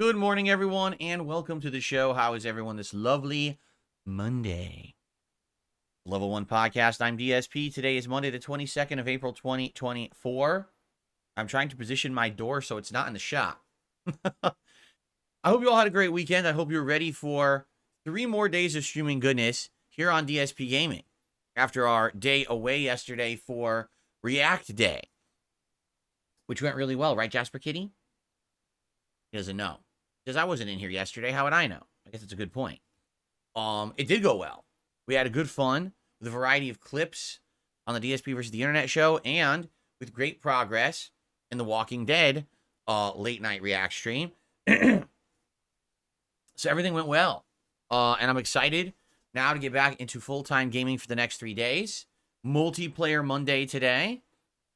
Good morning, everyone, and welcome to the show. How is everyone this lovely Monday? Level 1 Podcast, I'm DSP. Today is Monday, the 22nd of April, 2024. I'm trying to position my door so it's not in the shop. I hope you all had a great weekend. I hope you're ready for 3 more days of streaming goodness here on DSPGaming after our day away yesterday for React Day, which went really well, right, Jasper Kitty? He doesn't know. Because I wasn't in here yesterday. How would I know? I guess it's a good point. It did go well. We had a good fun with a variety of clips on the DSP versus the Internet show and with great progress in the Walking Dead late night React stream. So everything went well. And I'm excited now to get back into full-time gaming for the next 3 days. Multiplayer Monday today,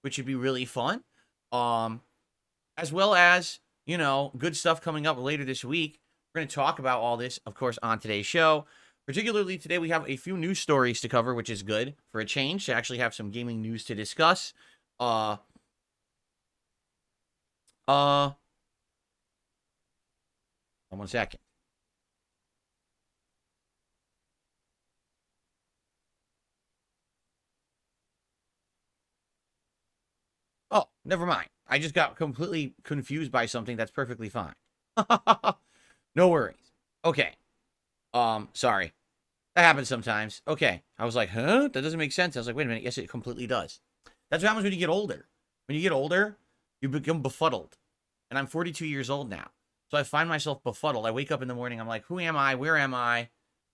which should be really fun. As well as, you know, good stuff coming up later this week. We're going to talk about all this, of course, on today's show. Particularly today, we have a few news stories to cover, which is good for a change to actually have some gaming news to discuss. Hold on 1 second. Oh, never mind. I just got completely confused by something. That's perfectly fine. No worries. Okay. Sorry. That happens sometimes. Okay. I was like, huh? That doesn't make sense. I was like, wait a minute. Yes, it completely does. That's what happens when you get older. When you get older, you become befuddled. And I'm 42 years old now. So I find myself befuddled. I wake up in the morning. I'm like, who am I? Where am I?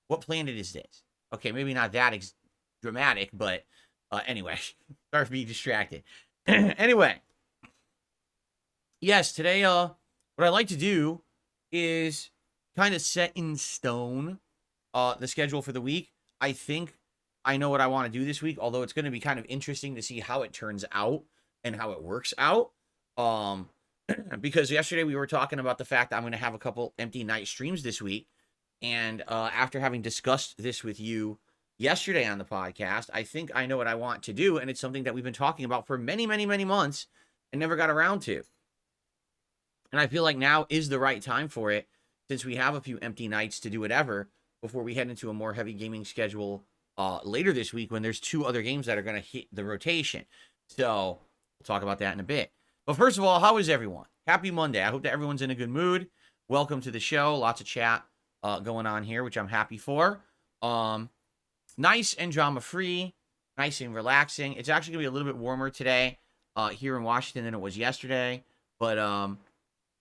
What planet is this? Okay, maybe not that dramatic, but anyway. Sorry for being distracted. Anyway. Yes, today, what I like to do is kind of set in stone the schedule for the week. I think I know what I want to do this week, although it's going to be kind of interesting to see how it turns out and how it works out. Because yesterday we were talking about the fact that I'm going to have a couple empty night streams this week. And after having discussed this with you yesterday on the podcast, I think I know what I want to do. And it's something that we've been talking about for many, many, many months and never got around to. And I feel like now is the right time for it, since we have a few empty nights to do whatever before we head into a more heavy gaming schedule later this week when there's 2 other games that are going to hit the rotation. So we'll talk about that in a bit. But first of all, how is everyone? Happy Monday. I hope that everyone's in a good mood. Welcome to the show. Lots of chat going on here, which I'm happy for. Nice and drama-free. Nice and relaxing. It's actually going to be a little bit warmer today here in Washington than it was yesterday. But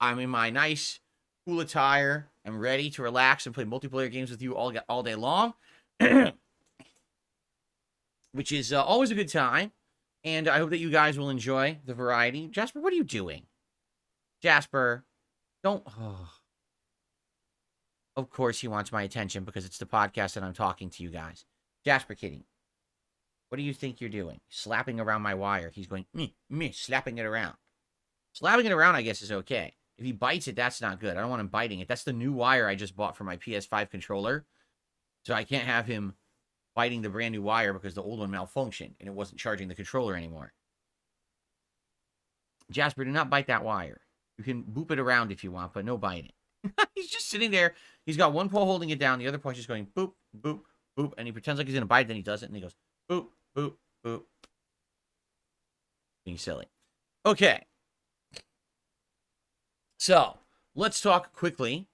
I'm in my nice, cool attire. I'm ready to relax and play multiplayer games with you all day long, which is always a good time. And I hope that you guys will enjoy the variety. Jasper, what are you doing? Jasper, don't. Oh. Of course he wants my attention because it's the podcast and I'm talking to you guys. Jasper Kitty, what do you think you're doing? Slapping around my wire. He's going, slapping it around. Slapping it around, I guess, is okay. If he bites it, that's not good. I don't want him biting it. That's the new wire I just bought for my PS5 controller. So I can't have him biting the brand new wire because the old one malfunctioned and it wasn't charging the controller anymore. Jasper, do not bite that wire. You can boop it around if you want, but no biting. He's just sitting there. He's got one paw holding it down. The other paw just going boop, boop, boop. And he pretends like he's going to bite it. Then he does it. And he goes boop, boop, boop. Being silly. Okay. So, let's talk quickly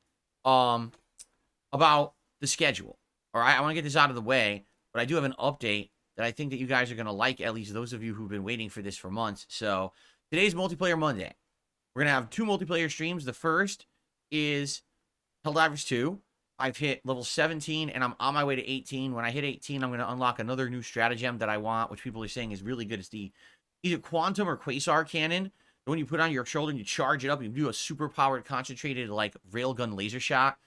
about the schedule. All right, I want to get this out of the way, but I do have an update that I think that you guys are going to like, at least those of you who've been waiting for this for months. So, today's Multiplayer Monday. We're going to have 2 multiplayer streams. The first is Helldivers 2. I've hit level 17, and I'm on my way to 18. When I hit 18, I'm going to unlock another new stratagem that I want, which people are saying is really good. It's the either Quantum or Quasar Cannon. When you put it on your shoulder and you charge it up, you do a super powered, concentrated, like, railgun laser shot.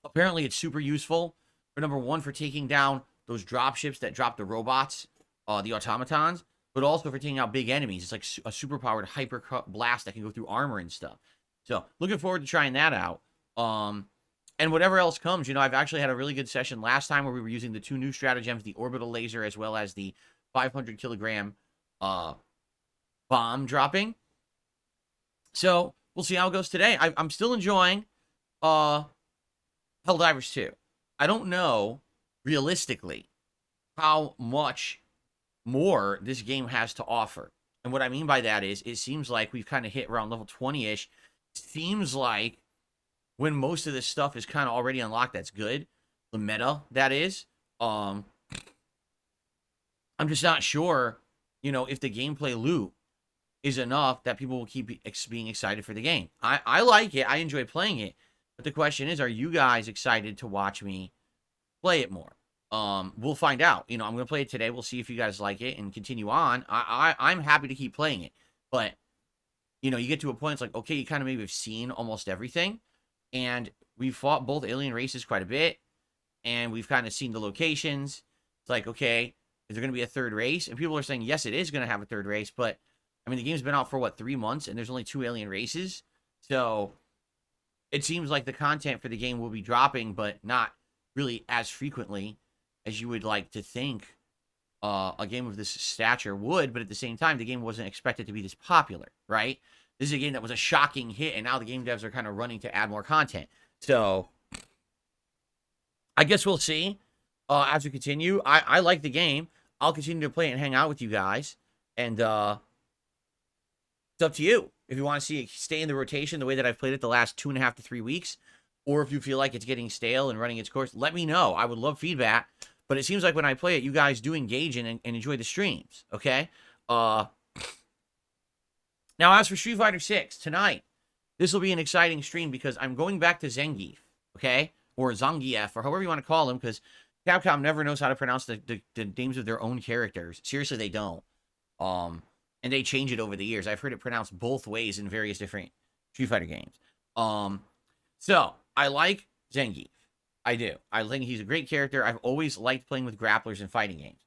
Apparently, it's super useful for number 1 for taking down those dropships that drop the robots, the automatons, but also for taking out big enemies. It's like a super powered hyper blast that can go through armor and stuff. So, looking forward to trying that out. And whatever else comes, you know, I've actually had a really good session last time where we were using the 2 new stratagems, the orbital laser as well as the 500 kilogram bomb dropping. So we'll see how it goes today. I'm still enjoying Helldivers 2. I don't know, realistically, how much more this game has to offer. And what I mean by that is, it seems like we've kind of hit around level 20-ish. Seems like when most of this stuff is kind of already unlocked, that's good. The meta, that is. I'm just not sure, if the gameplay loop is enough that people will keep being excited for the game. I like it. I enjoy playing it. But the question is, are you guys excited to watch me play it more? We'll find out. I'm going to play it today. We'll see if you guys like it and continue on. I'm happy to keep playing it. But, you get to a point, it's like, okay, you kind of maybe have seen almost everything. And we've fought both alien races quite a bit. And we've kind of seen the locations. It's like, okay, is there going to be a third race? And people are saying, yes, it is going to have a third race. But, I mean, the game's been out for, 3 months? And there's only 2 alien races. So, it seems like the content for the game will be dropping, but not really as frequently as you would like to think a game of this stature would. But at the same time, the game wasn't expected to be this popular, right? This is a game that was a shocking hit, and now the game devs are kind of running to add more content. So, I guess we'll see as we continue. I like the game. I'll continue to play it and hang out with you guys. And it's up to you. If you want to see it stay in the rotation the way that I've played it the last 2.5 to 3 weeks, or if you feel like it's getting stale and running its course, let me know. I would love feedback. But it seems like when I play it, you guys do engage in and enjoy the streams, okay? Now, as for Street Fighter 6, tonight, this will be an exciting stream because I'm going back to Zangief, okay? Or Zangief, or however you want to call him, because Capcom never knows how to pronounce the names of their own characters. Seriously, they don't. And they change it over the years. I've heard it pronounced both ways in various different Street Fighter games. So, I like Zangief. I do. I think he's a great character. I've always liked playing with grapplers in fighting games.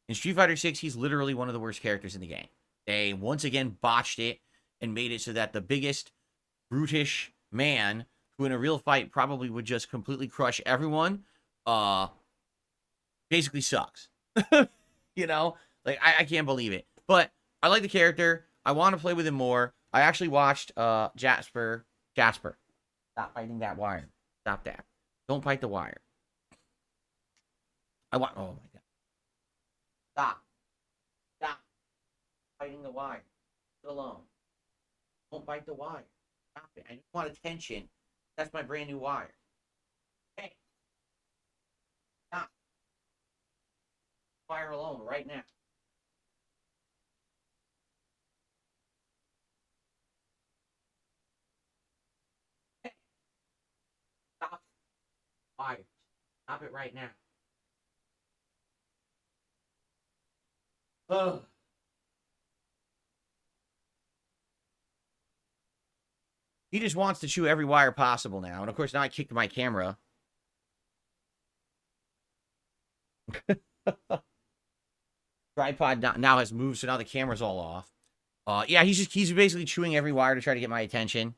In Street Fighter 6, he's literally one of the worst characters in the game. They, once again, botched it and made it so that the biggest, brutish man, who in a real fight probably would just completely crush everyone, basically sucks. I can't believe it. But I like the character. I want to play with him more. I actually watched Jasper. Stop fighting that wire. Stop that. Don't bite the wire. Oh my God. Stop fighting the wire. Leave it alone. Don't bite the wire. Stop it. I just want attention. That's my brand new wire. Hey. Stop. Wire alone right now. Hey. Stop. Wire. Stop it right now. Ugh. He just wants to chew every wire possible now. And of course, now I kicked my camera. Tripod now has moved, so now the camera's all off. Yeah, he's basically chewing every wire to try to get my attention.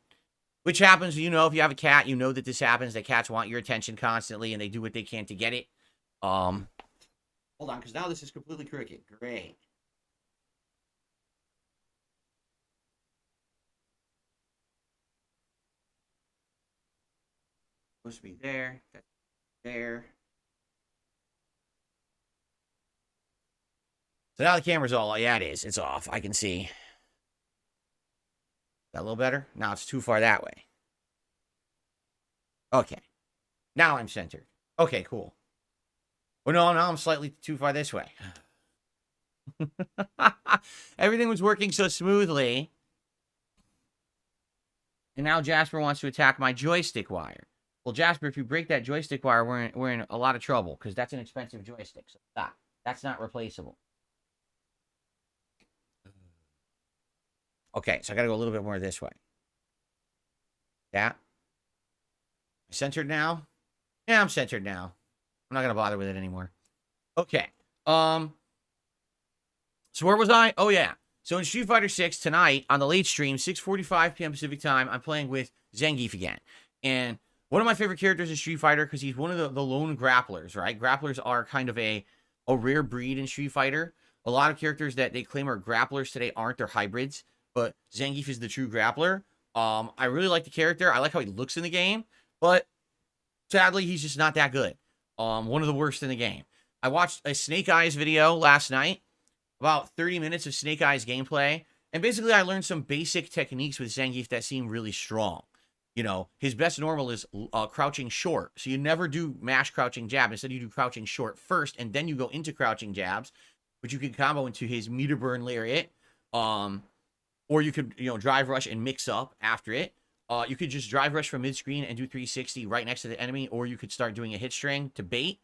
Which happens, if you have a cat, you know that this happens. That cats want your attention constantly, and they do what they can to get it. Hold on, because now this is completely crooked. Great. Supposed to be there. That's there. So now the camera's all, yeah, it is. It's off. I can see. Is that a little better? Now it's too far that way. Okay. Now I'm centered. Okay, cool. Well, no, now I'm slightly too far this way. Everything was working so smoothly. And now Jasper wants to attack my joystick wire. Well, Jasper, if you break that joystick wire, we're in a lot of trouble, because that's an expensive joystick. So stop. That's not replaceable. Okay, so I got to go a little bit more this way. Yeah. Centered now? Yeah, I'm centered now. I'm not going to bother with it anymore. Okay. So where was I? Oh, yeah. So in Street Fighter 6 tonight on the late stream, 6:45 p.m. Pacific time, I'm playing with Zangief again. And one of my favorite characters in Street Fighter, because he's one of the lone grapplers, right? Grapplers are kind of a rare breed in Street Fighter. A lot of characters that they claim are grapplers today aren't. They're hybrids. But Zangief is the true grappler. I really like the character. I like how he looks in the game, but sadly, he's just not that good. One of the worst in the game. I watched a Snake Eyes video last night, about 30 minutes of Snake Eyes gameplay, and basically I learned some basic techniques with Zangief that seem really strong. You know, his best normal is crouching short. So you never do mash crouching jab. Instead, you do crouching short first, and then you go into crouching jabs, which you can combo into his meter burn lariat. Or you could, drive rush and mix up after it. You could just drive rush from mid-screen and do 360 right next to the enemy, or you could start doing a hit string to bait.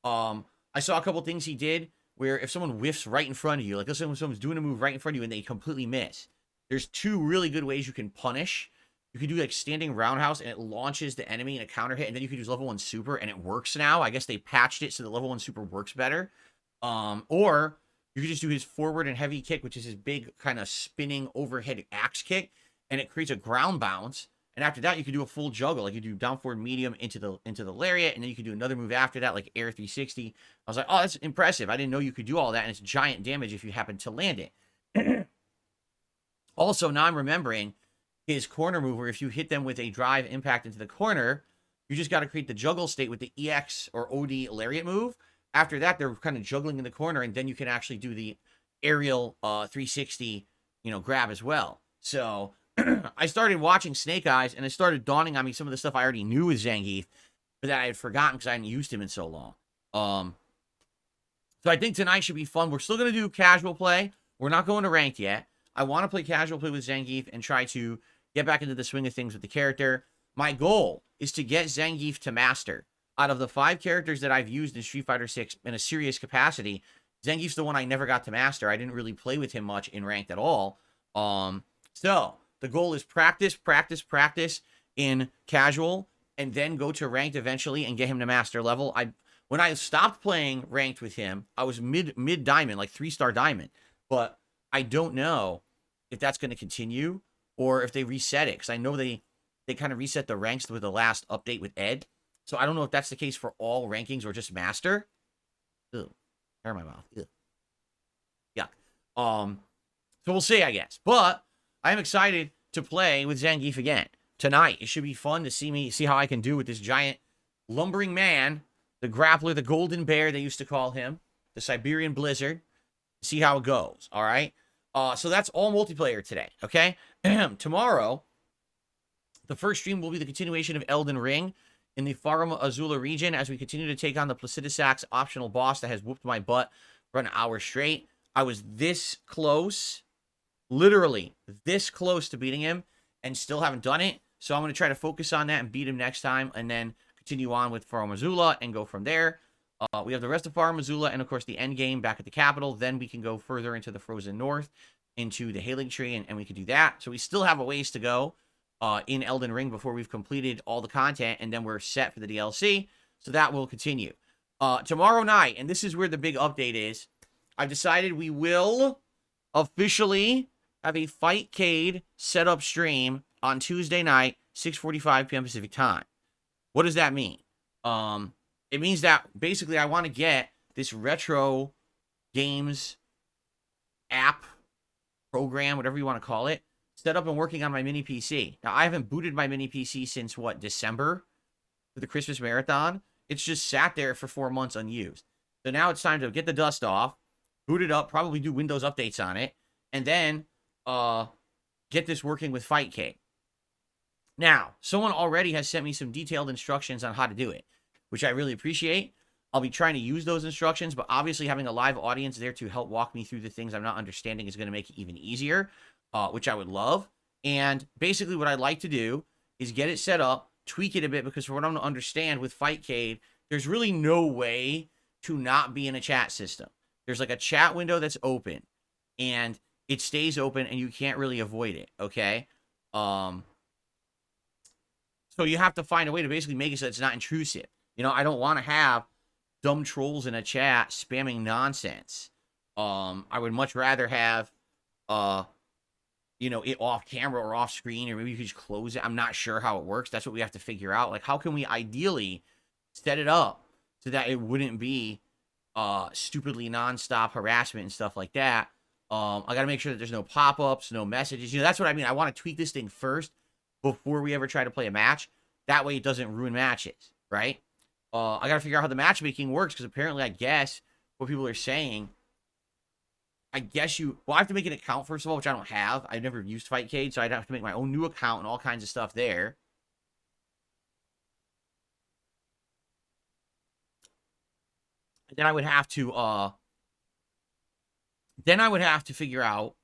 I saw a couple things he did where if someone whiffs right in front of you, like let's say when someone's doing a move right in front of you and they completely miss, there's two really good ways you can punish. You can do like standing roundhouse and it launches the enemy in a counter hit, and then you can use level 1 super and it works now. I guess they patched it so the level 1 super works better. Or you could just do his forward and heavy kick, which is his big kind of spinning overhead axe kick, and it creates a ground bounce. And after that, you can do a full juggle. Like you do down forward medium into the lariat, and then you can do another move after that, like air 360. I was like, oh, that's impressive. I didn't know you could do all that, and it's giant damage if you happen to land it. Also, now I'm remembering his corner move, where if you hit them with a drive impact into the corner, you just got to create the juggle state with the EX or OD lariat move. After that, they're kind of juggling in the corner, and then you can actually do the aerial 360, grab as well. So I started watching Snake Eyes, and it started dawning on me some of the stuff I already knew with Zangief, but that I had forgotten because I hadn't used him in so long. So I think tonight should be fun. We're still going to do casual play. We're not going to ranked yet. I want to play casual play with Zangief and try to get back into the swing of things with the character. My goal is to get Zangief to master. Out of the 5 characters that I've used in Street Fighter 6 in a serious capacity, Zangief's the one I never got to master. I didn't really play with him much in ranked at all. So the goal is practice in casual, and then go to ranked eventually and get him to master level. When I stopped playing ranked with him, I was mid diamond, like 3-star diamond. But I don't know if that's going to continue or if they reset it, because I know they kind of reset the ranks with the last update with Ed. So I don't know if that's the case for all rankings or just master. Ew. Hair in my mouth. Ew. Yuck. So we'll see, I guess. But I am excited to play with Zangief again tonight. It should be fun to see how I can do with this giant lumbering man, the grappler, the golden bear they used to call him, the Siberian Blizzard. See how it goes. All right. So that's all multiplayer today. Okay. Tomorrow, the first stream will be the continuation of Elden Ring in the Farum Azula region as we continue to take on the Placidusax optional boss that has whooped my butt for an hour straight. I was this close, literally this close to beating him, and still haven't done it. So I'm going to try to focus on that and beat him next time, and then continue on with Farum Azula and go from there. We have the rest of Farum Azula and, of course, the end game back at the capital. Then we can go further into the Frozen North, into the Hailing Tree, and we can do that. So we still have a ways to go in Elden Ring before we've completed all the content, and then we're set for the DLC. So that will continue. Tomorrow night, and this is where the big update is, I've decided we will officially have a Fightcade setup stream on Tuesday night, 6:45 p.m. Pacific time. What does that mean? It means that basically I want to get this retro games app, program, whatever you want to call it, set up and working on my mini PC. Now, I haven't booted my mini PC since, December for the Christmas marathon. It's just sat there for 4 months unused. So now it's time to get the dust off, boot it up, probably do Windows updates on it, and then get this working with Fightcade. Now, someone already has sent me some detailed instructions on how to do it, which I really appreciate. I'll be trying to use those instructions, but obviously having a live audience there to help walk me through the things I'm not understanding is going to make it even easier, which I would love. And basically what I'd like to do is get it set up, tweak it a bit, because for what I don't understand with Fightcade, there's really no way to not be in a chat system. There's like a chat window that's open, and it stays open, and you can't really avoid it, okay? So you have to find a way to basically make it so it's not intrusive. I don't want to have dumb trolls in a chat spamming nonsense. I would much rather have, it off camera or off screen, or maybe you could just close it. I'm not sure how it works. That's what we have to figure out. Like, how can we ideally set it up so that it wouldn't be stupidly nonstop harassment and stuff like that? I got to make sure that there's no pop-ups, no messages. That's what I mean. I want to tweak this thing first before we ever try to play a match. That way it doesn't ruin matches, right? I got to figure out how the matchmaking works, because apparently, I guess, what people are saying, I guess well, I have to make an account, first of all, which I don't have. I've never used Fightcade, so I'd have to make my own new account and all kinds of stuff there. And then I would have to figure out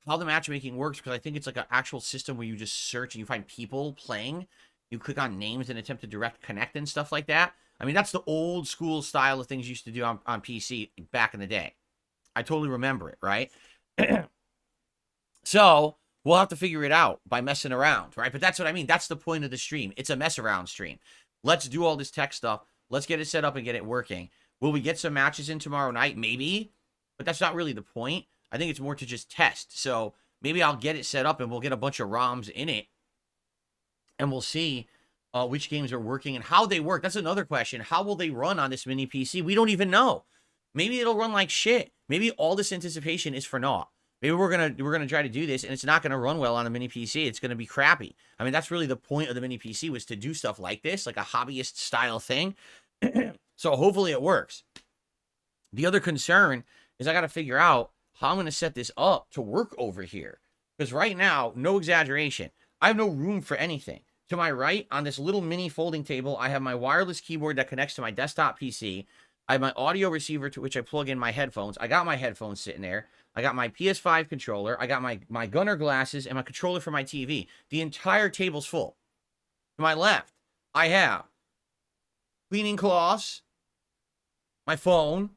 how the matchmaking works, because I think it's like an actual system where you just search and you find people playing. You click on names and attempt to direct connect and stuff like that. I mean, that's the old school style of things you used to do on PC back in the day. I totally remember it, right? So we'll have to figure it out by messing around, right? But that's what I mean. That's the point of the stream. It's a mess around stream. Let's do all this tech stuff. Let's get it set up and get it working. Will we get some matches in tomorrow night? Maybe. But that's not really the point. I think it's more to just test. So maybe I'll get it set up and we'll get a bunch of ROMs in it. And we'll see which games are working and how they work. That's another question. How will they run on this mini PC? We don't even know. Maybe it'll run like shit. Maybe all this anticipation is for naught. Maybe we're gonna try to do this and it's not gonna run well on a mini PC. It's gonna be crappy. I mean, that's really the point of the mini PC, was to do stuff like this, like a hobbyist style thing. So hopefully it works. The other concern is I got to figure out how I'm going to set this up to work over here. Because right now, no exaggeration, I have no room for anything. To my right, on this little mini folding table, I have my wireless keyboard that connects to my desktop PC. I have my audio receiver to which I plug in my headphones. I got my headphones sitting there. I got my PS5 controller. I got my gunner glasses and my controller for my TV. The entire table's full. To my left, I have cleaning cloths, my phone,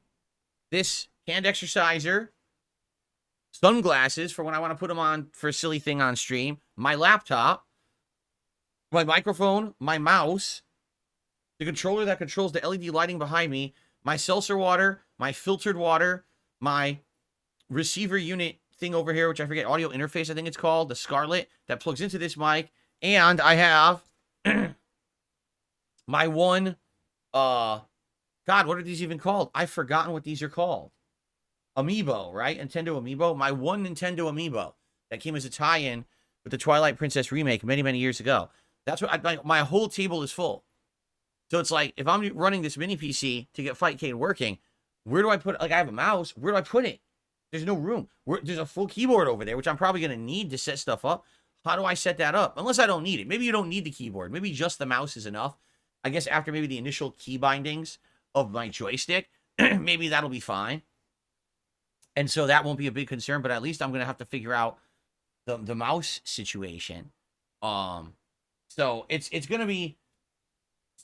this hand exerciser, sunglasses for when I want to put them on for a silly thing on stream, my laptop, my microphone, my mouse, the controller that controls the LED lighting behind me, my seltzer water, my filtered water, my receiver unit thing over here, which I forget, audio interface I think it's called, the Scarlett, that plugs into this mic, and I have my one, God, what are these even called? I've forgotten what these are called. Amiibo, right? Nintendo Amiibo. My one Nintendo Amiibo that came as a tie-in with the Twilight Princess remake many, many years ago. That's what my whole table is full. So it's like, if I'm running this mini PC to get Fightcade working, where do I put it? Like, I have a mouse. Where do I put it? There's no room. There's a full keyboard over there, which I'm probably going to need to set stuff up. How do I set that up? Unless I don't need it. Maybe you don't need the keyboard. Maybe just the mouse is enough. I guess after maybe the initial key bindings of my joystick, maybe that'll be fine. And so that won't be a big concern, but at least I'm going to have to figure out the mouse situation. So it's going to be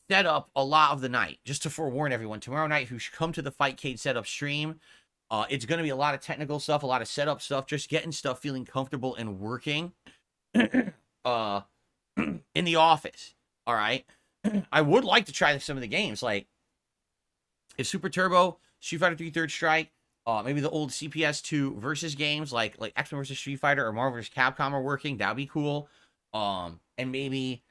set up a lot of the night, just to forewarn everyone. Tomorrow night, if you should come to the Fightcade setup stream, it's going to be a lot of technical stuff, a lot of setup stuff, just getting stuff feeling comfortable and working in the office. All right. I would like to try some of the games, like if Super Turbo, Street Fighter 3 Third Strike, maybe the old CPS2 versus games like X-Men vs. Street Fighter or Marvel vs. Capcom are working. That'd be cool. And maybe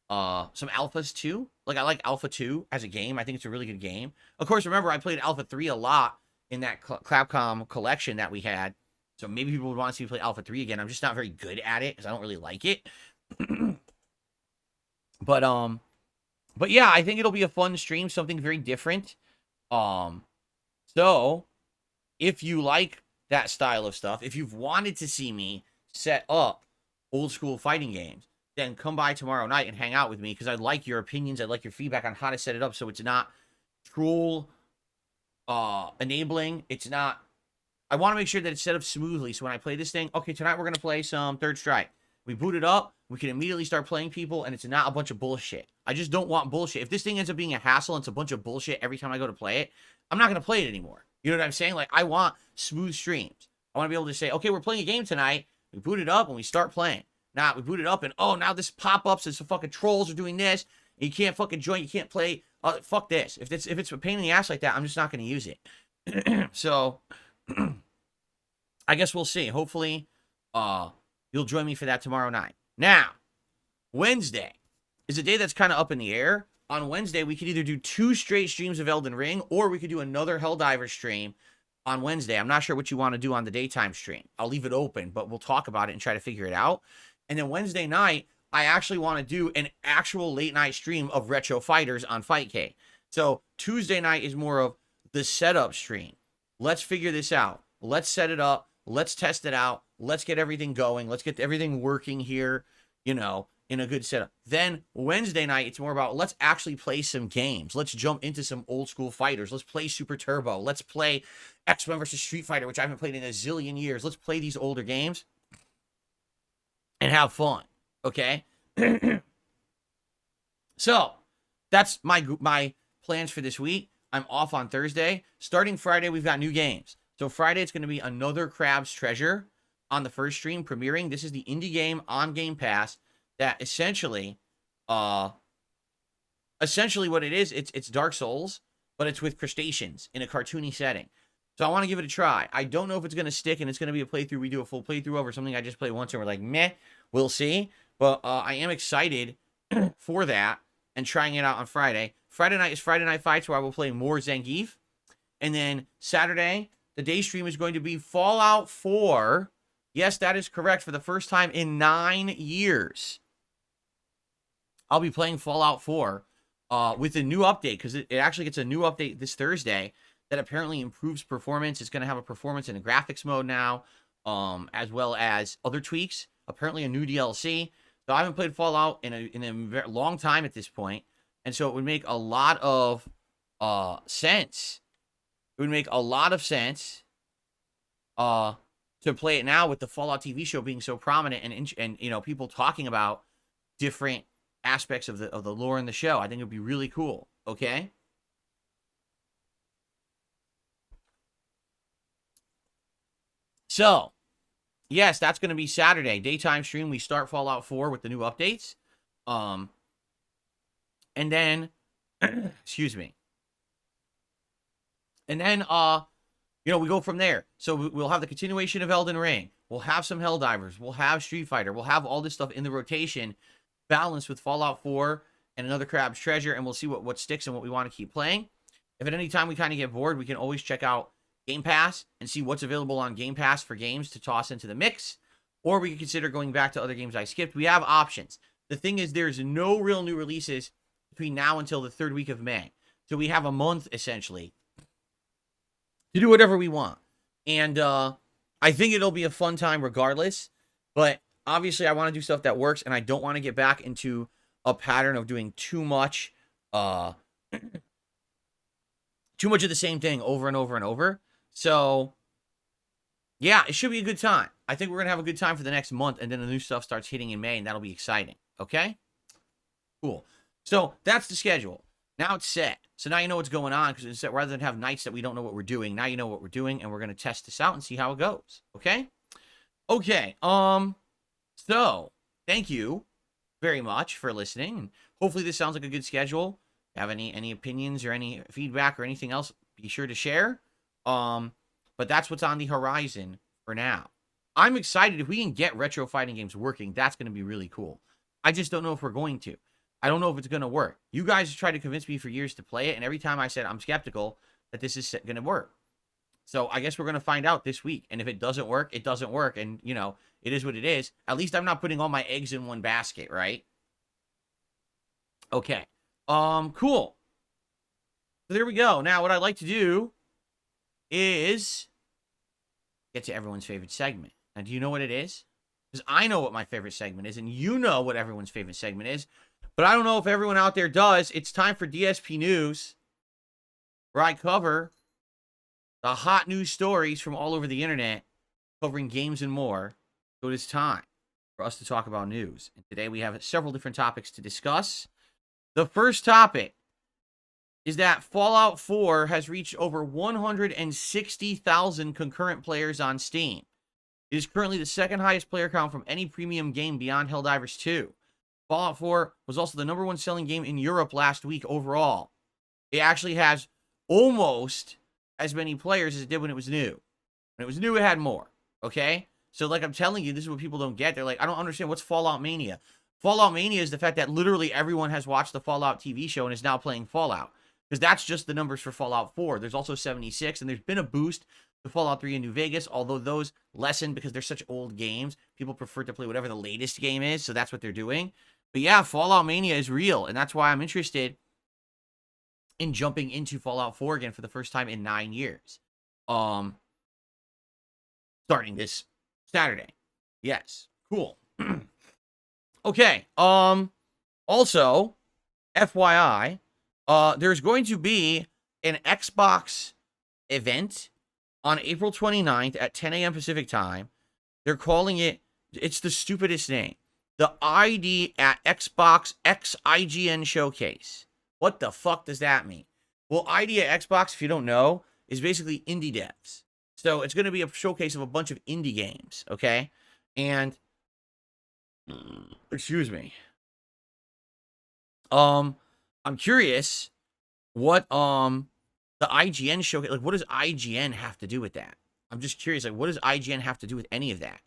some alphas too. Like, I like Alpha 2 as a game. I think it's a really good game. Of course, remember, I played Alpha 3 a lot in that Capcom collection that we had. So maybe people would want to see me play Alpha 3 again. I'm just not very good at it because I don't really like it. But yeah, I think it'll be a fun stream, something very different. So if you like that style of stuff, if you've wanted to see me set up old school fighting games, then come by tomorrow night and hang out with me, because I'd like your opinions. I'd like your feedback on how to set it up so it's not troll enabling. It's not. I want to make sure that it's set up smoothly. So when I play this thing, okay, tonight we're going to play some Third Strike. We boot it up. We can immediately start playing people, and it's not a bunch of bullshit. I just don't want bullshit. If this thing ends up being a hassle and it's a bunch of bullshit every time I go to play it, I'm not going to play it anymore. You know what I'm saying? Like, I want smooth streams. I want to be able to say, okay, we're playing a game tonight. We boot it up and we start playing. Now, we boot it up and, oh, now this pop-up says some fucking trolls are doing this. And you can't fucking join. You can't play. Fuck this. If it's a pain in the ass like that, I'm just not going to use it. So, I guess we'll see. Hopefully, you'll join me for that tomorrow night. Now, Wednesday is a day that's kind of up in the air. On Wednesday, we could either do 2 straight streams of Elden Ring, or we could do another Helldiver stream on Wednesday. I'm not sure what you want to do on the daytime stream. I'll leave it open, but we'll talk about it and try to figure it out. And then Wednesday night, I actually want to do an actual late night stream of retro fighters on Fightcade. So Tuesday night is more of the setup stream. Let's figure this out. Let's set it up. Let's test it out. Let's get everything going. Let's get everything working here, you know, in a good setup. Then Wednesday night, it's more about let's actually play some games. Let's jump into some old school fighters. Let's play Super Turbo. Let's play X-Men versus Street Fighter, which I haven't played in a zillion years. Let's play these older games and have fun. Okay? So that's my plans for this week. I'm off on Thursday. Starting Friday, we've got new games. So Friday, it's going to be another Crab's Treasure on the first stream premiering. This is the indie game on Game Pass that essentially what it is, it's Dark Souls, but it's with crustaceans in a cartoony setting. So I want to give it a try. I don't know if it's going to stick and it's going to be a playthrough we do a full playthrough of or something I just play once and we're like, meh, we'll see. But I am excited for that and trying it out on Friday. Friday night is Friday Night Fights where I will play more Zangief. And then Saturday, the day stream is going to be Fallout 4. Yes, that is correct. For the first time in 9 years, I'll be playing Fallout 4 with a new update because it actually gets a new update this Thursday that apparently improves performance. It's going to have a performance in a graphics mode now, as well as other tweaks. Apparently a new DLC. So I haven't played Fallout in a very long time at this point, and so it would make a lot of sense. It would make a lot of sense to play it now with the Fallout TV show being so prominent and you know, people talking about different aspects of the lore in the show. I think it would be really cool. Okay. So, yes, that's going to be Saturday. Daytime stream. We start Fallout 4 with the new updates. And then, excuse me. And then, you know, we go from there. So we'll have the continuation of Elden Ring. We'll have some Helldivers. We'll have Street Fighter. We'll have all this stuff in the rotation, balanced with Fallout 4 and another Crab's Treasure, and we'll see what sticks and what we want to keep playing. If at any time we kind of get bored, we can always check out Game Pass and see what's available on Game Pass for games to toss into the mix, or we can consider going back to other games I skipped. We have options. The thing is, there's no real new releases between now until the 3rd week of May. So we have a month, essentially, to do whatever we want. And I think it'll be a fun time regardless. But obviously, I want to do stuff that works, and I don't want to get back into a pattern of doing too much of the same thing over and over and over. So, yeah, it should be a good time. I think we're going to have a good time for the next month, and then the new stuff starts hitting in May, and that'll be exciting. Okay? Cool. So, that's the schedule. Now it's set. So now you know what's going on, because rather than have nights that we don't know what we're doing, now you know what we're doing, and we're going to test this out and see how it goes. Okay? Okay. So, thank you very much for listening, and hopefully this sounds like a good schedule. If you have any opinions or any feedback or anything else, be sure to share. But that's what's on the horizon for now. I'm excited. If we can get retro fighting games working, that's going to be really cool. I just don't know if we're going to. I don't know if it's going to work. You guys tried to convince me for years to play it, and every time I said I'm skeptical that this is going to work. So I guess we're going to find out this week. And if it doesn't work, it doesn't work. And, you know, it is what it is. At least I'm not putting all my eggs in one basket, right? Okay. Cool. So there we go. Now, what I'd like to do is get to everyone's favorite segment. Now, do you know what it is? Because I know what my favorite segment is, and you know what everyone's favorite segment is. But I don't know if everyone out there does. It's time for DSP News, where I cover the hot news stories from all over the internet, covering games and more. So it is time for us to talk about news. And today we have several different topics to discuss. The first topic is that Fallout 4 has reached over 160,000 concurrent players on Steam. It is currently the second highest player count from any premium game beyond Helldivers 2. Fallout 4 was also the #1 selling game in Europe last week overall. It actually has almost as many players as it did when it was new. When it was new, it had more. Okay? So like I'm telling you, this is what people don't get. They're like, I don't understand. What's Fallout Mania? Fallout Mania is the fact that literally everyone has watched the Fallout TV show and is now playing Fallout. Because that's just the numbers for Fallout 4. There's also 76, and there's been a boost the Fallout 3 and New Vegas, although those lessen because they're such old games. People prefer to play whatever the latest game is, so that's what they're doing. But yeah, Fallout Mania is real, and that's why I'm interested in jumping into Fallout 4 again for the first time in 9 years. Starting this Saturday. Yes. Cool. Okay. Also, FYI, there's going to be an Xbox event on April 29th at 10 a.m. Pacific time. They're calling it, it's the stupidest name, the ID at Xbox XIGN Showcase. What the fuck does that mean? Well, ID at Xbox, if you don't know, is basically indie devs. So it's going to be a showcase of a bunch of indie games, okay? And, excuse me. I'm curious what, the IGN showcase, like, what does IGN have to do with that? I'm just curious, like, what does IGN have to do with any of that,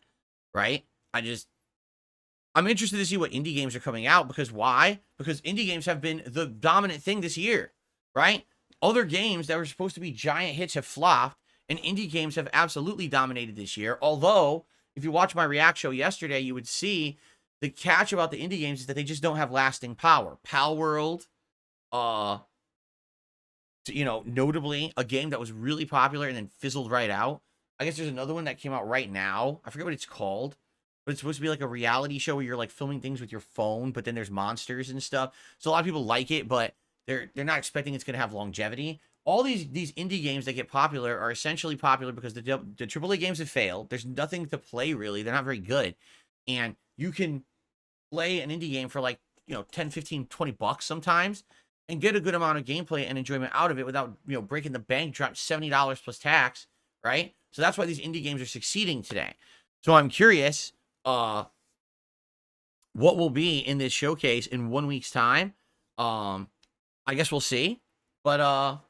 right? I'm interested to see what indie games are coming out, because why? Because indie games have been the dominant thing this year, right? Other games that were supposed to be giant hits have flopped, and indie games have absolutely dominated this year. Although, if you watch my React show yesterday, you would see the catch about the indie games is that they just don't have lasting power. Palworld, notably, a game that was really popular and then fizzled right out. I guess there's another one that came out right now. I forget what it's called, but it's supposed to be like a reality show where you're like filming things with your phone, but then there's monsters and stuff. So a lot of people like it, but they're not expecting it's going to have longevity. All these indie games that get popular are essentially popular because the AAA games have failed. There's nothing to play, really. They're not very good. And you can play an indie game for like, 10, 15, 20 bucks sometimes and get a good amount of gameplay and enjoyment out of it without, breaking the bank, drop $70 plus tax, right? So that's why these indie games are succeeding today. So I'm curious what will be in this showcase in 1 week's time. I guess we'll see. But,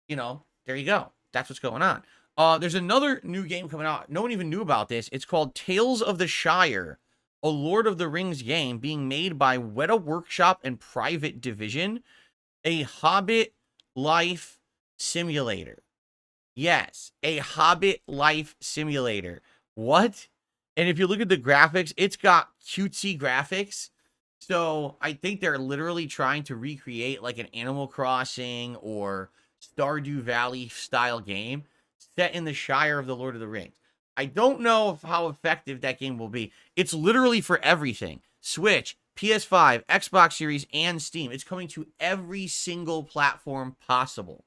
there you go. That's what's going on. There's another new game coming out. No one even knew about this. It's called Tales of the Shire, a Lord of the Rings game being made by Weta Workshop and Private Division, a Hobbit life simulator. Yes, a Hobbit life simulator. What? And if you look at the graphics, it's got cutesy graphics. So I think they're literally trying to recreate like an Animal Crossing or Stardew Valley style game set in the Shire of the Lord of the Rings. I don't know how effective that game will be. It's literally for everything. Switch, PS5, Xbox Series, and Steam. It's coming to every single platform possible.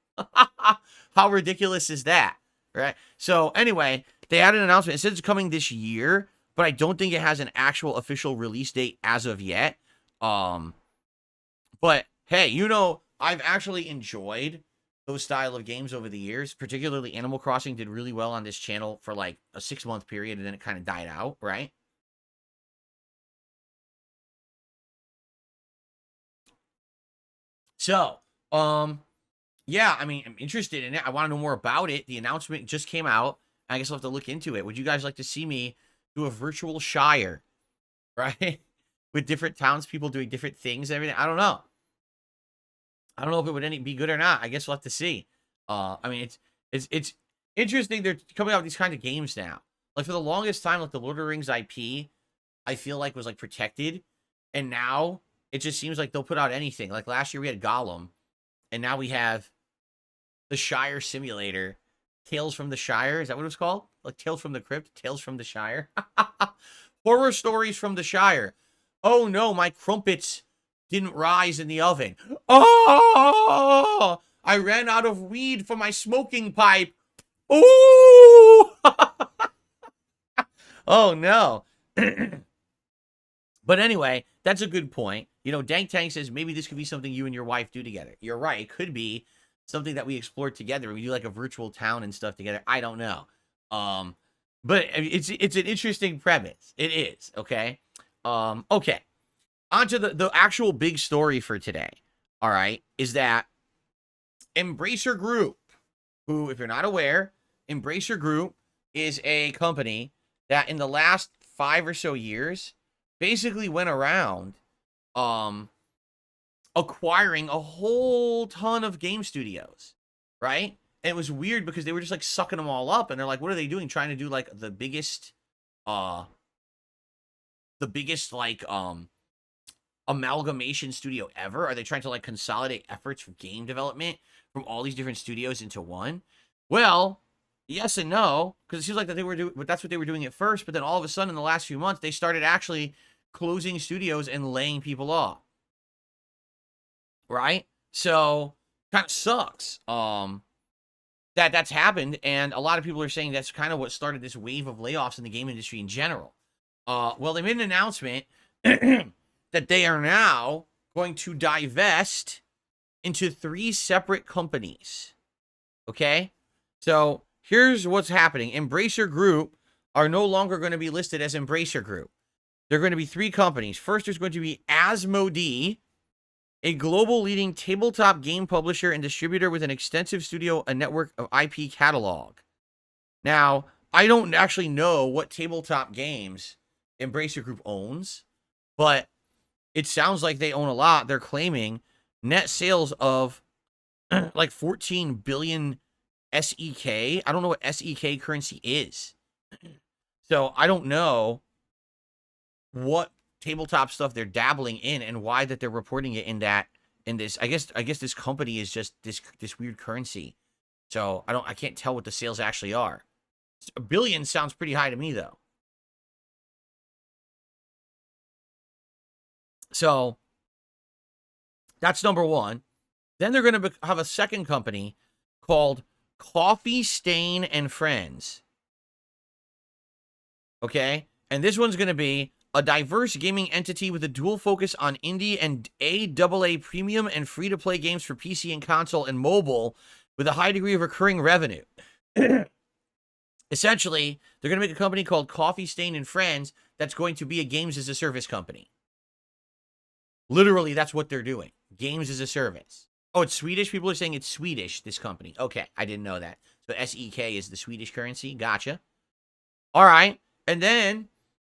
How ridiculous is that? Right? So anyway, they had an announcement. It says it's coming this year, but I don't think it has an actual official release date as of yet. But hey, I've actually enjoyed those style of games over the years. Particularly Animal Crossing did really well on this channel for like a 6-month period, and then it kind of died out, right? So, yeah, I mean, I'm interested in it. I want to know more about it. The announcement just came out. I guess I'll have to look into it. Would you guys like to see me do a virtual Shire, right? With different townspeople doing different things and everything? I don't know. I don't know if it would be good or not. I guess we'll have to see. I mean, it's interesting. They're coming out with these kinds of games now. Like for the longest time, like the Lord of the Rings IP, I feel like was like protected, and now it just seems like they'll put out anything. Like last year we had Gollum, and now we have the Shire Simulator, Tales from the Shire. Is that what it was called? Like Tales from the Crypt, Tales from the Shire. Horror stories from the Shire. Oh no, my crumpets didn't rise in the oven. Oh, I ran out of weed for my smoking pipe. Ooh. Oh no. But anyway, that's a good point. Dank Tank says maybe this could be something you and your wife do together. You're right. It could be something that we explore together. We do like a virtual town and stuff together. I don't know. But it's an interesting premise. It is, okay? Okay. On to the actual big story for today, all right, is that Embracer Group, who, if you're not aware, Embracer Group is a company that in the last 5 or so years basically went around acquiring a whole ton of game studios, right? And it was weird because they were just like sucking them all up, and they're like, what are they doing? Trying to do like the biggest like amalgamation studio ever? Are they trying to like consolidate efforts for game development from all these different studios into one? Well, yes and no, because it seems like that they were doing, but that's what they were doing at first. But then all of a sudden, in the last few months, they started actually closing studios and laying people off. Right? So kind of sucks. That's happened, and a lot of people are saying that's kind of what started this wave of layoffs in the game industry in general. Well, they made an announcement that they are now going to divest into 3 separate companies. Okay? So here's what's happening. Embracer Group are no longer going to be listed as Embracer Group. They're going to be 3 companies. First, there's going to be Asmodee, a global leading tabletop game publisher and distributor with an extensive studio and network of IP catalog. Now, I don't actually know what tabletop games Embracer Group owns, but it sounds like they own a lot. They're claiming net sales of like 14 billion SEK. I don't know what SEK currency is. So I don't know what tabletop stuff they're dabbling in and why that they're reporting it in this. I guess this company is just this weird currency. So I can't tell what the sales actually are. A billion sounds pretty high to me though. So that's number one. Then they're going to have a second company called Coffee Stain and Friends. Okay? And this one's going to be a diverse gaming entity with a dual focus on indie and AAA premium and free-to-play games for PC and console and mobile with a high degree of recurring revenue. Essentially, they're going to make a company called Coffee Stain and Friends that's going to be a games-as-a-service company. Literally, that's what they're doing. Games as a service. Oh, it's Swedish? People are saying it's Swedish, this company. Okay, I didn't know that. So SEK is the Swedish currency. Gotcha. All right. And then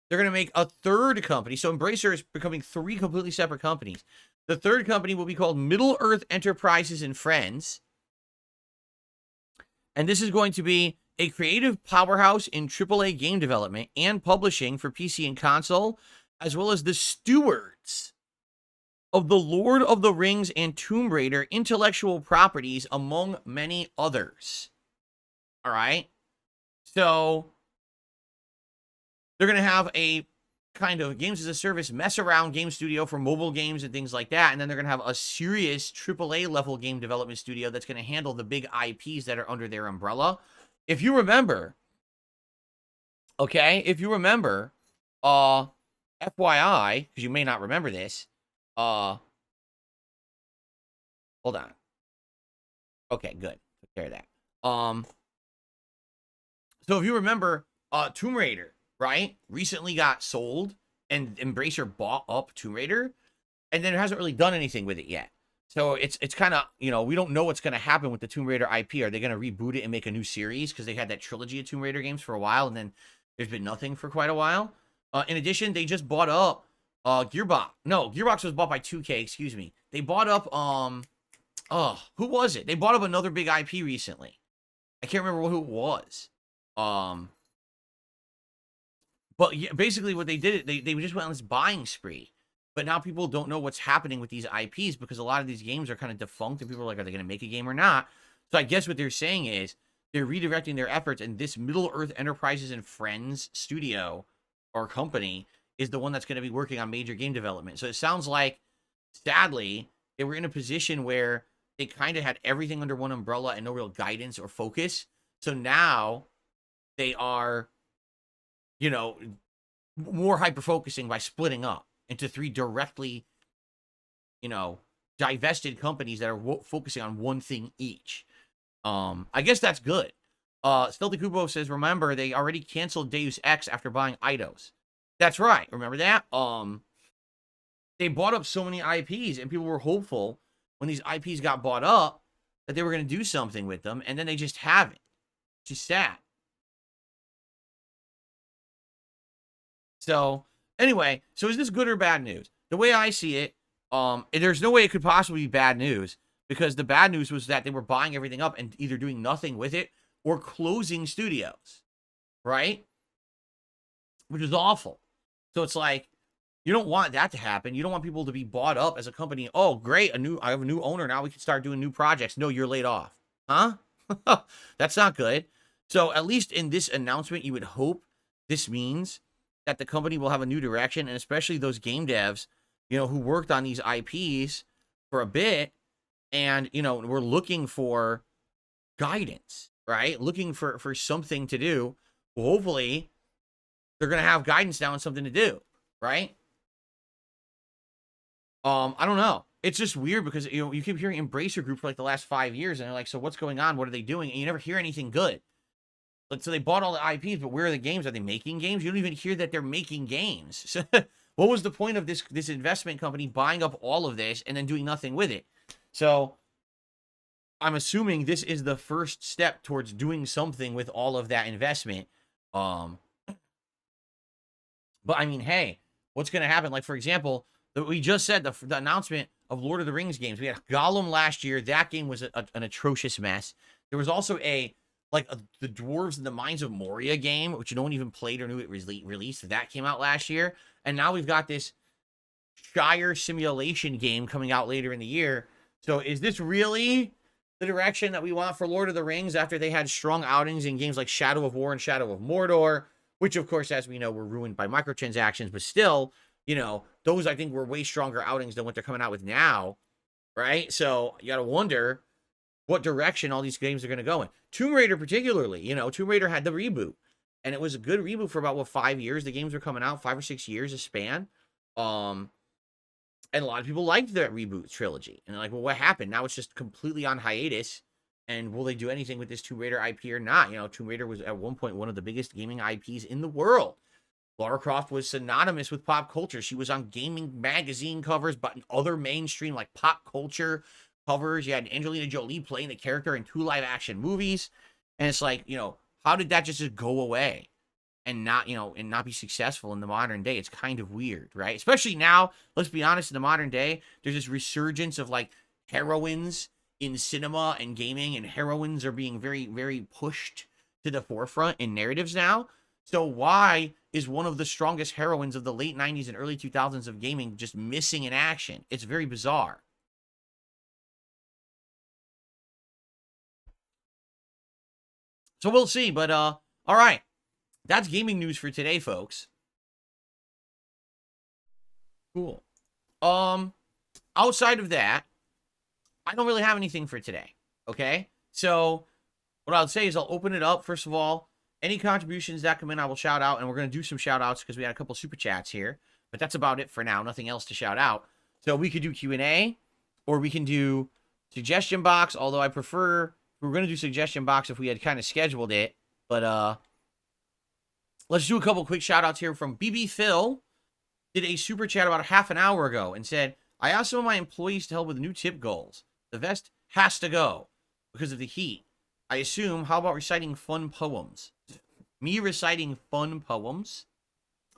they're going to make a third company. So Embracer is becoming 3 completely separate companies. The third company will be called Middle-earth Enterprises and Friends. And this is going to be a creative powerhouse in AAA game development and publishing for PC and console, as well as the stewards of the Lord of the Rings and Tomb Raider intellectual properties, among many others. All right? So they're going to have a kind of games-as-a-service mess-around game studio for mobile games and things like that, and then they're going to have a serious AAA-level game development studio that's going to handle the big IPs that are under their umbrella. If you remember, okay, FYI, because you may not remember this, hold on. Okay, good. Took care of that. So if you remember, Tomb Raider, right, recently got sold, and Embracer bought up Tomb Raider, and then it hasn't really done anything with it yet. So it's kind of, you know, we don't know what's going to happen with the Tomb Raider IP. Are they going to reboot it and make a new series? Because they had that trilogy of Tomb Raider games for a while, and then there's been nothing for quite a while. In addition, they just bought up Gearbox. No, Gearbox was bought by 2K, excuse me. They bought up, who was it? They bought up another big IP recently. I can't remember who it was. But yeah, basically what they did, they just went on this buying spree. But now people don't know what's happening with these IPs because a lot of these games are kind of defunct and people are like, are they going to make a game or not? So I guess what they're saying is they're redirecting their efforts, and this Middle-earth Enterprises and Friends studio or company is the one that's going to be working on major game development. So it sounds like, sadly, they were in a position where they kind of had everything under one umbrella and no real guidance or focus. So now they are, you know, more hyper-focusing by splitting up into 3 directly, you know, divested companies that are focusing on one thing each. I guess that's good. Stealthy Kubo says, remember, they already canceled Deus Ex after buying Eidos. That's right. Remember that? They bought up so many IPs, and people were hopeful when these IPs got bought up that they were going to do something with them, and then they just haven't. Which is sad. So, anyway, so is this good or bad news? The way I see it, there's no way it could possibly be bad news, because the bad news was that they were buying everything up and either doing nothing with it or closing studios, right? Which is awful. So it's like, you don't want that to happen. You don't want people to be bought up as a company. Oh, great, I have a new owner now. We can start doing new projects. No, you're laid off. Huh? That's not good. So at least in this announcement, you would hope this means that the company will have a new direction, and especially those game devs, who worked on these IPs for a bit, and, we're looking for guidance, right? Looking for something to do. Well, hopefully, they're going to have guidance now and something to do, right? I don't know. It's just weird because, you keep hearing Embracer Group for like the last 5 years, and they're like, so what's going on? What are they doing? And you never hear anything good. Like, so they bought all the IPs, but where are the games? Are they making games? You don't even hear that they're making games. So what was the point of this investment company buying up all of this and then doing nothing with it? So I'm assuming this is the first step towards doing something with all of that investment. But I mean, hey, what's going to happen? Like, for example, we just said the announcement of Lord of the Rings games. We had Gollum last year. That game was an atrocious mess. There was also the Dwarves in the Mines of Moria game, which no one even played or knew it was released. That came out last year. And now we've got this Shire simulation game coming out later in the year. So is this really the direction that we want for Lord of the Rings after they had strong outings in games like Shadow of War and Shadow of Mordor, which, of course, as we know, were ruined by microtransactions, but still, those I think were way stronger outings than what they're coming out with now, right? So you got to wonder what direction all these games are going to go in. Tomb Raider particularly, Tomb Raider had the reboot, and it was a good reboot for about, 5 years? The games were coming out, 5 or 6 years a span. And a lot of people liked that reboot trilogy. And they're like, well, what happened? Now it's just completely on hiatus. And will they do anything with this Tomb Raider IP or not? Tomb Raider was at one point one of the biggest gaming IPs in the world. Lara Croft was synonymous with pop culture. She was on gaming magazine covers, but in other mainstream, like pop culture covers. You had Angelina Jolie playing the character in 2 live-action movies. And it's like, how did that just go away and not, and not be successful in the modern day? It's kind of weird, right? Especially now, let's be honest, in the modern day, there's this resurgence of, heroines in cinema and gaming, and heroines are being very, very pushed to the forefront in narratives now. So why is one of the strongest heroines of the late 90s and early 2000s of gaming just missing in action? It's very bizarre. So we'll see, but all right. That's gaming news for today, folks. Cool. Outside of that, I don't really have anything for today, okay? So what I'll say is I'll open it up. First of all, any contributions that come in, I will shout out, and we're going to do some shout outs because we had a couple super chats here, but that's about it for now. Nothing else to shout out. So we could do Q&A, or we can do suggestion box, although I prefer, we're going to do suggestion box if we had kind of scheduled it, but let's do a couple quick shout outs here from BB Phil. Did a super chat about half an hour ago and said, I asked some of my employees to help with new tip goals. The vest has to go because of the heat. I assume, how about reciting fun poems? Me reciting fun poems?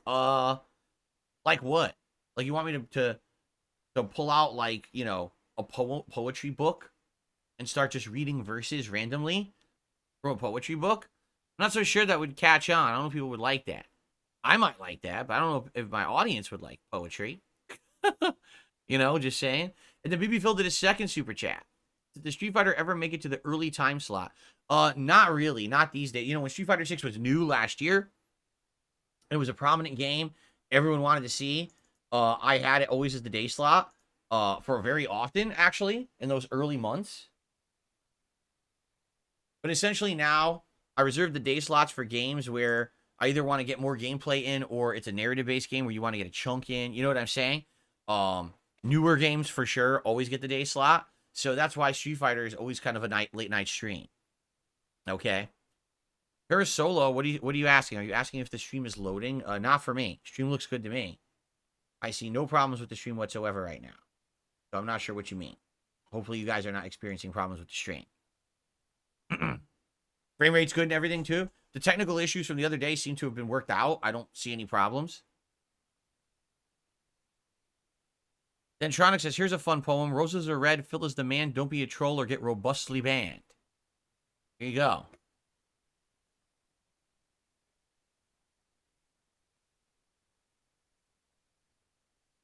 Like what? Like you want me to pull out a poetry book and start just reading verses randomly from a poetry book? I'm not so sure that would catch on. I don't know if people would like that. I might like that, but I don't know if my audience would like poetry. Just saying. And then BB Phil did a second super chat. Did the Street Fighter ever make it to the early time slot? Not really. Not these days. When Street Fighter 6 was new last year, it was a prominent game everyone wanted to see. I had it always as the day slot for very often, actually, in those early months. But essentially now, I reserve the day slots for games where I either want to get more gameplay in, or it's a narrative-based game where you want to get a chunk in. You know what I'm saying? Newer games, for sure, always get the day slot. So that's why Street Fighter is always kind of a late night stream. Okay. Paris Solo, what are you asking? Are you asking if the stream is loading? Not for me. Stream looks good to me. I see no problems with the stream whatsoever right now. So I'm not sure what you mean. Hopefully you guys are not experiencing problems with the stream. Frame rate's good and everything too. The technical issues from the other day seem to have been worked out. I don't see any problems. Dentronic says, here's a fun poem. Roses are red, Phil is the man, don't be a troll or get robustly banned. Here you go.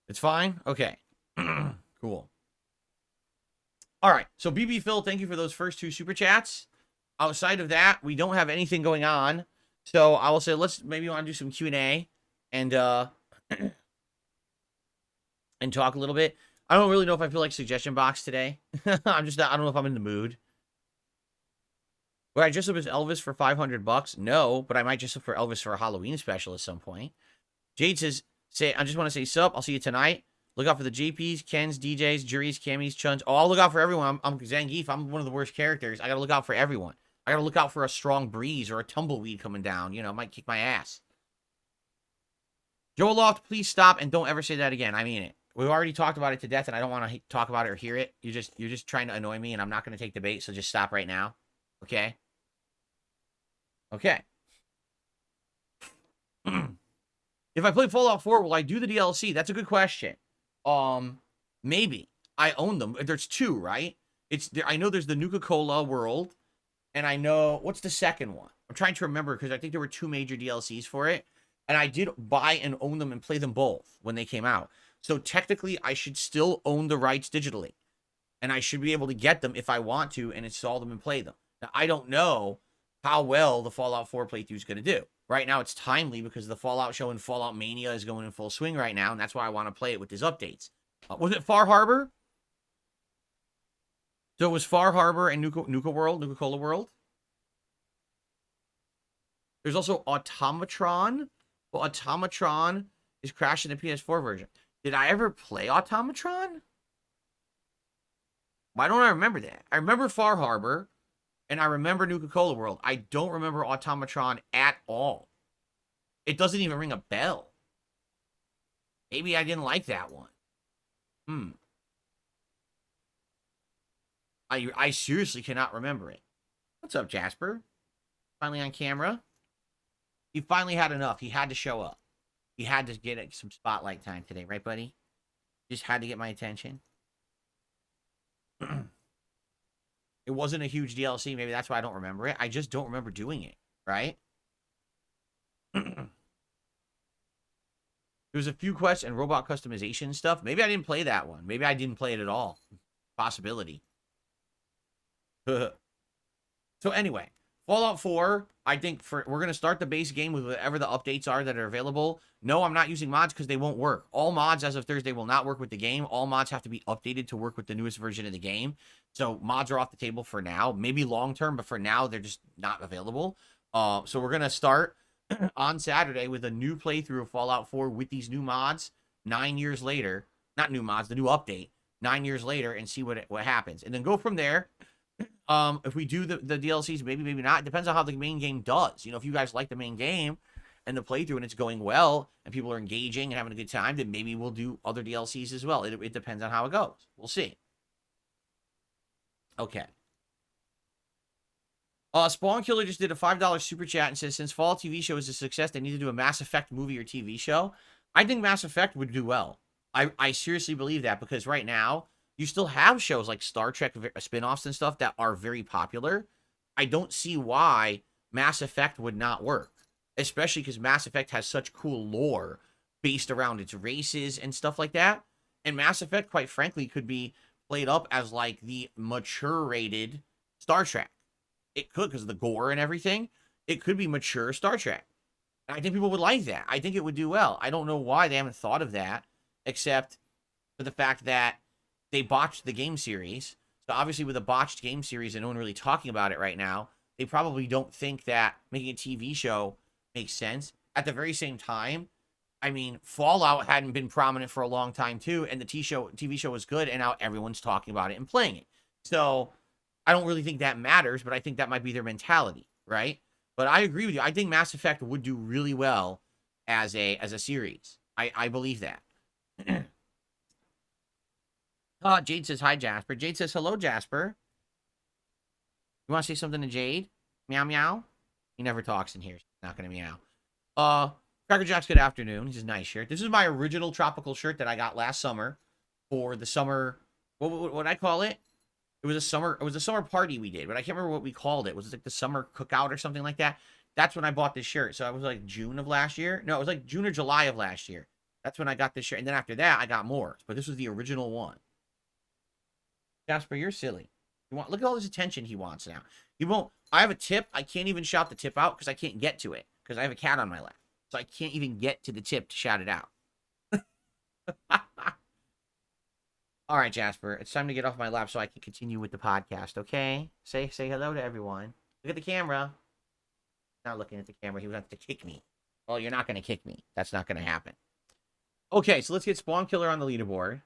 It's fine? Okay. Cool. All right. So, BB Phil, thank you for those first 2 super chats. Outside of that, we don't have anything going on. So, I will say, let's maybe want to do some Q&A and and talk a little bit. I don't really know if I feel like suggestion box today. I don't know if I'm in the mood. Would I dress up as Elvis for $500? No, but I might dress up for Elvis for a Halloween special at some point. Jade says, I just want to say sup. I'll see you tonight. Look out for the JPs, Kens, DJs, Juries, Camis, Chuns. Oh, I'll look out for everyone. I'm Zangief. I'm one of the worst characters. I got to look out for everyone. I got to look out for a strong breeze or a tumbleweed coming down. You know, might kick my ass. Joe Loft, please stop and don't ever say that again. I mean it. We've already talked about it to death, and I don't want to talk about it or hear it. You're just trying to annoy me, and I'm not going to take the bait, so just stop right now. Okay? Okay. If I play Fallout 4, will I do the DLC? That's a good question. Maybe. I own them. There's 2, right? I know there's the Nuka-Cola world, and I know... What's the second one? I'm trying to remember, because I think there were 2 major DLCs for it, and I did buy and own them and play them both when they came out. So technically, I should still own the rights digitally, and I should be able to get them if I want to and install them and play them. Now, I don't know how well the Fallout 4 playthrough is going to do. Right now, it's timely because the Fallout show and Fallout Mania is going in full swing right now, and that's why I want to play it with these updates. Was it Far Harbor? So it was Far Harbor and Nuka-Cola World. There's also Automatron. Well, Automatron is crashing the PS4 version. Did I ever play Automatron? Why don't I remember that? I remember Far Harbor, and I remember Nuka-Cola World. I don't remember Automatron at all. It doesn't even ring a bell. Maybe I didn't like that one. I seriously cannot remember it. What's up, Jasper? Finally on camera. He finally had enough. He had to show up. He had to get some spotlight time today, right, buddy? Just had to get my attention. It wasn't a huge DLC. Maybe that's why I don't remember it. I just don't remember doing it, right? There was a few quests and robot customization stuff. Maybe I didn't play that one. Maybe I didn't play it at all. Possibility. So anyway, Fallout 4, I think we're going to start the base game with whatever the updates are that are available. No, I'm not using mods because they won't work. All mods as of Thursday will not work with the game. All mods have to be updated to work with the newest version of the game. So mods are off the table for now. Maybe long term, but for now, they're just not available. So we're going to start on Saturday with a new playthrough of Fallout 4 with these new mods 9 years later. Not new mods, the new update 9 years later, and see what happens. And then go from there. If we do the DLCs, maybe not. It depends on how the main game does. You know, if you guys like the main game and the playthrough and it's going well and people are engaging and having a good time, then maybe we'll do other DLCs as well. It depends on how it goes. We'll see. Okay. Spawn Killer just did a $5 super chat and says, since Fall TV show is a success, they need to do a Mass Effect movie or TV show. I think Mass Effect would do well. I seriously believe that, because right now, you still have shows like Star Trek spinoffs and stuff that are very popular. I don't see why Mass Effect would not work, especially because Mass Effect has such cool lore based around its races and stuff like that. And Mass Effect, quite frankly, could be played up as like the mature rated Star Trek. It could, because of the gore and everything. It could be mature Star Trek. And I think people would like that. I think it would do well. I don't know why they haven't thought of that, except for the fact that they botched the game series. So obviously with a botched game series and no one really talking about it right now, they probably don't think that making a TV show makes sense. At the very same time, I mean, Fallout hadn't been prominent for a long time too, and the TV show was good, and now everyone's talking about it and playing it. So I don't really think that matters, but I think that might be their mentality, right? But I agree with you. I think Mass Effect would do really well as a series. I believe that. Jade says, hi, Jasper. Jade says, hello, Jasper. You want to say something to Jade? Meow, meow? He never talks in here. He's not going to meow. Cracker Jacks, good afternoon. This is a nice shirt. This is my original tropical shirt that I got last summer for the summer. What I call it? It was a summer party we did, but I can't remember what we called it. Was it like the summer cookout or something like that? That's when I bought this shirt. So it was like June of last year. No, it was like June or July of last year. That's when I got this shirt. And then after that, I got more. But this was the original one. Jasper, you're silly. Look at all this attention he wants now. He won't. I have a tip. I can't even shout the tip out because I can't get to it because I have a cat on my lap. So I can't even get to the tip to shout it out. All right, Jasper. It's time to get off my lap so I can continue with the podcast, okay? Say hello to everyone. Look at the camera. Not looking at the camera. He was going to kick me. Well, you're not going to kick me. That's not going to happen. Okay, so let's get Spawn Killer on the leaderboard.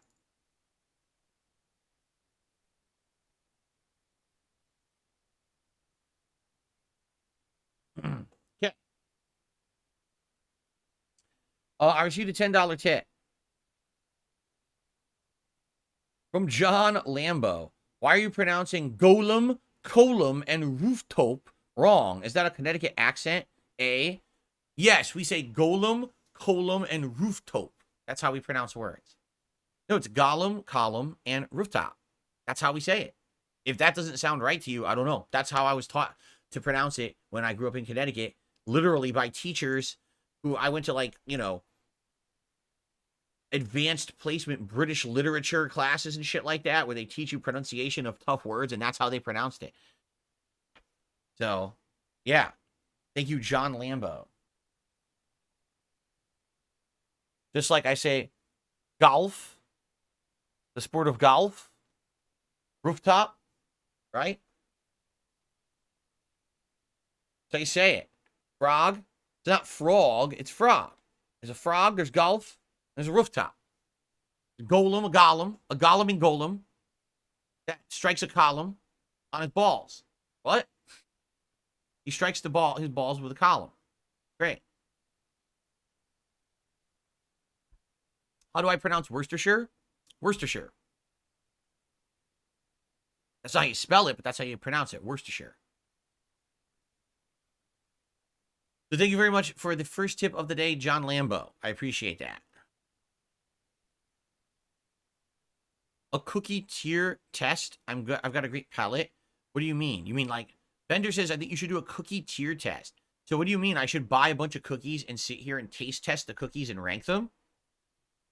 Okay. I received a $10 tip from John Lambo. Why are you pronouncing golem, colum, and rooftop wrong? Is that a Connecticut accent? A. Yes, we say golem, colum, and rooftop. That's how we pronounce words. No, it's golem, column, and rooftop. That's how we say it. If that doesn't sound right to you, I don't know. That's how I was taught to pronounce it when I grew up in Connecticut, literally by teachers who I went to, like, you know, advanced placement British literature classes and shit like that, where they teach you pronunciation of tough words, and that's how they pronounced it. So, yeah. Thank you, John Lambo. Just like I say, golf, the sport of golf, rooftop, right? So you say it. Frog. It's not frog, it's frog. There's a frog, there's golf, there's a rooftop. A golem and golem that strikes a column on his balls. What? He strikes his balls with a column. Great. How do I pronounce Worcestershire? Worcestershire. That's not how you spell it, but that's how you pronounce it. Worcestershire. So thank you very much for the first tip of the day, John Lambo. I appreciate that. A cookie tier test? I've got a great palate. What do you mean? You mean like, Bender says, I think you should do a cookie tier test. So what do you mean? I should buy a bunch of cookies and sit here and taste test the cookies and rank them?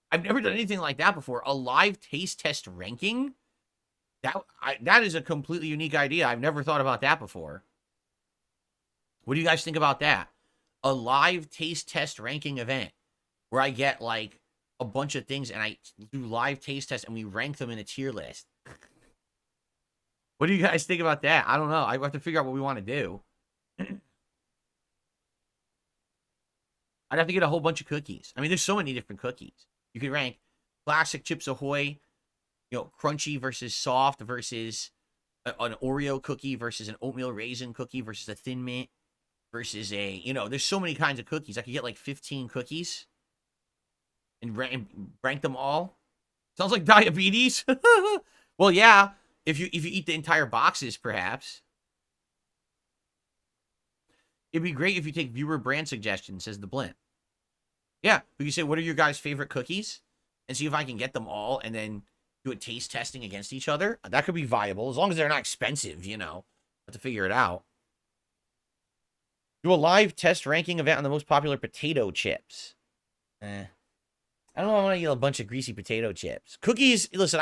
I've never done anything like that before. A live taste test ranking? That is a completely unique idea. I've never thought about that before. What do you guys think about that? A live taste test ranking event where I get like a bunch of things and I do live taste tests and we rank them in a tier list. What do you guys think about that? I don't know. I have to figure out what we want to do. I'd have to get a whole bunch of cookies. I mean, there's so many different cookies. You could rank classic Chips Ahoy, you know, crunchy versus soft versus an Oreo cookie versus an oatmeal raisin cookie versus a Thin Mint versus a, you know, there's so many kinds of cookies. I could get like 15 cookies and rank them all. Sounds like diabetes. Well, yeah, if you eat the entire boxes, perhaps. It'd be great if you take viewer brand suggestions, says the Blint. Yeah, we can say, what are your guys' favorite cookies? And see if I can get them all and then do a taste testing against each other. That could be viable, as long as they're not expensive, you know. Have to figure it out. Do a live test ranking event on the most popular potato chips. I don't know. I want to eat a bunch of greasy potato chips. Cookies, listen,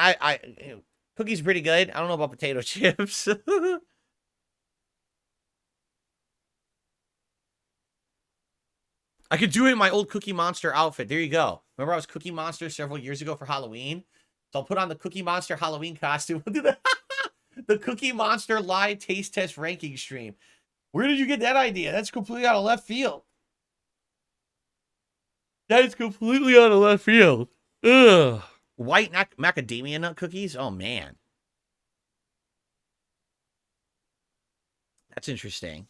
cookies pretty good. I don't know about potato chips. I could do it in my old Cookie Monster outfit. There you go. Remember I was Cookie Monster several years ago for Halloween? So I'll put on the Cookie Monster Halloween costume. We'll do the Cookie Monster live taste test ranking stream. Where did you get that idea? That's completely out of left field. That is completely out of left field. Ugh. White macadamia nut cookies? Oh, man. That's interesting.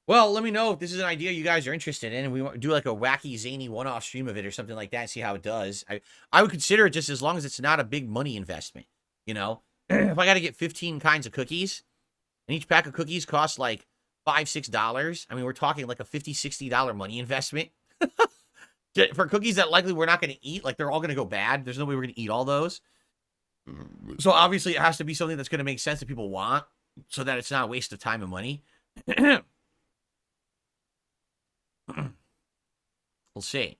Well, let me know if this is an idea you guys are interested in, and we want to do like a wacky, zany one-off stream of it or something like that and see how it does. I would consider it just as long as it's not a big money investment, you know? If I got to get 15 kinds of cookies, and each pack of cookies costs like $5, $6. I mean, we're talking like a $50, $60 money investment for cookies that likely we're not going to eat. Like, they're all going to go bad. There's no way we're going to eat all those. So obviously it has to be something that's going to make sense that people want so that it's not a waste of time and money. We'll see.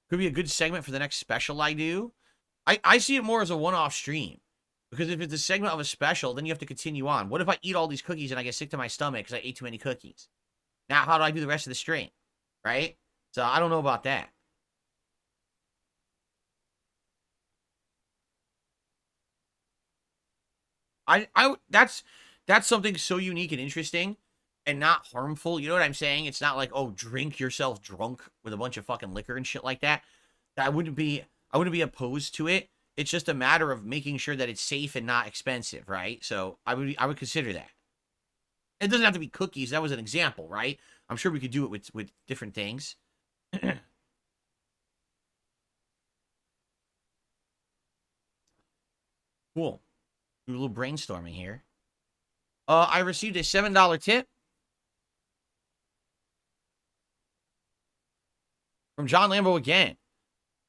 Could be a good segment for the next special I do. I see it more as a one-off stream. Because if it's a segment of a special, then you have to continue on. What if I eat all these cookies and I get sick to my stomach because I ate too many cookies? Now, how do I do the rest of the stream? Right? So I don't know about that. That's something so unique and interesting and not harmful. You know what I'm saying? It's not like, oh, drink yourself drunk with a bunch of fucking liquor and shit like that. I wouldn't be opposed to it. It's just a matter of making sure that it's safe and not expensive, right? So I would consider that. It doesn't have to be cookies. That was an example, right? I'm sure we could do it with different things. Cool. Do a little brainstorming here. I received a $7 tip from John Lambo again.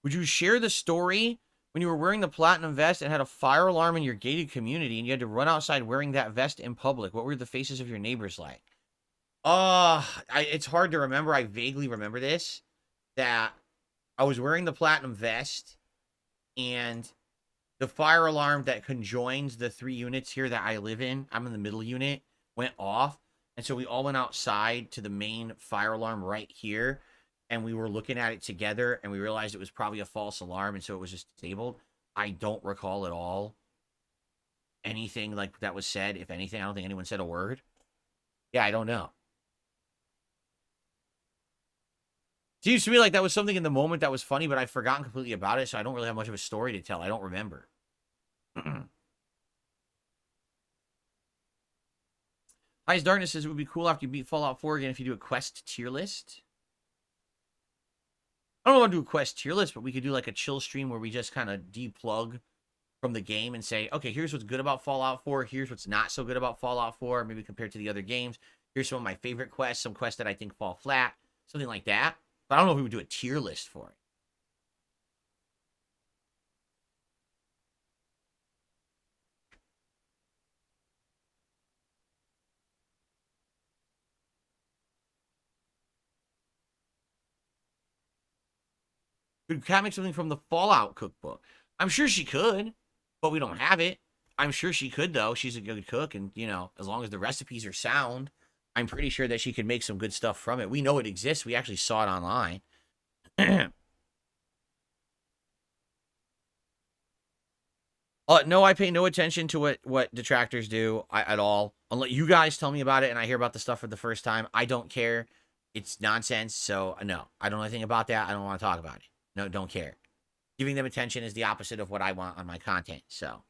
Would you share the story when you were wearing the platinum vest and had a fire alarm in your gated community and you had to run outside wearing that vest in public? What were the faces of your neighbors like? It's hard to remember. I vaguely remember this, that I was wearing the platinum vest and the fire alarm that conjoins the 3 units here that I live in, I'm in the middle unit, went off. And so we all went outside to the main fire alarm right here. And we were looking at it together and we realized it was probably a false alarm. And so it was just disabled. I don't recall at all anything like that was said. If anything, I don't think anyone said a word. Yeah, I don't know. Seems to me like that was something in the moment that was funny, but I've forgotten completely about it, so I don't really have much of a story to tell. I don't remember. Highest Darkness says it would be cool after you beat Fallout 4 again if you do a quest tier list. I don't want to do a quest tier list, but we could do like a chill stream where we just kind of deplug from the game and say, okay, here's what's good about Fallout 4. Here's what's not so good about Fallout 4, maybe compared to the other games. Here's some of my favorite quests, some quests that I think fall flat, something like that. But I don't know if we would do a tier list for it. Could Kat make something from the Fallout cookbook? I'm sure she could, but we don't have it. I'm sure she could, though. She's a good cook, and, you know, as long as the recipes are sound, I'm pretty sure that she could make some good stuff from it. We know it exists. We actually saw it online. No, I pay no attention to what detractors do at all. Unless you guys tell me about it and I hear about the stuff for the first time, I don't care. It's nonsense. So no, I don't know anything about that. I don't want to talk about it. No, don't care. Giving them attention is the opposite of what I want on my content. So,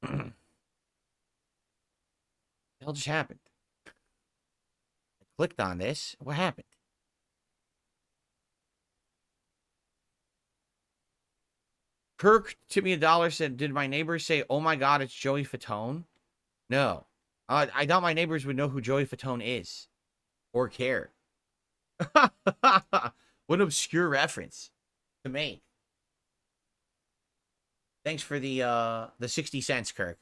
what the hell just happened? I clicked on this. What happened? Kirk tipped me $1. Said, "Did my neighbors say, 'Oh my God, it's Joey Fatone'?" No. I doubt my neighbors would know who Joey Fatone is or care. What an obscure reference to make. Thanks for the 60 cents, Kirk.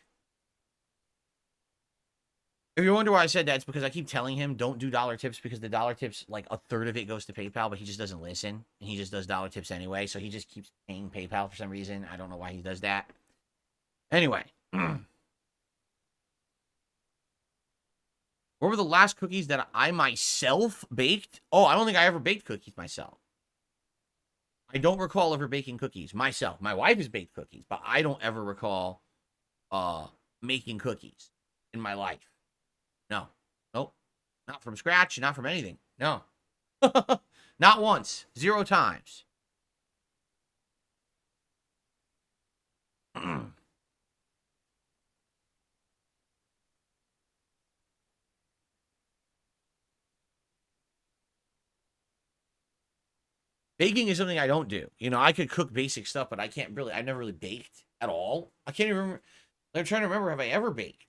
If you wonder why I said that, it's because I keep telling him don't do dollar tips because the dollar tips, like a third of it goes to PayPal, but he just doesn't listen. And he just does dollar tips anyway. So he just keeps paying PayPal for some reason. I don't know why he does that. Anyway. What were the last cookies that I myself baked? Oh, I don't think I ever baked cookies myself. I don't recall ever baking cookies myself. My wife has baked cookies, but I don't ever recall making cookies in my life. No. Nope. Not from scratch, not from anything. No. Not once. 0 times. Baking is something I don't do. You know, I could cook basic stuff, but I've never really baked at all. I can't even remember. I'm trying to remember, have I ever baked?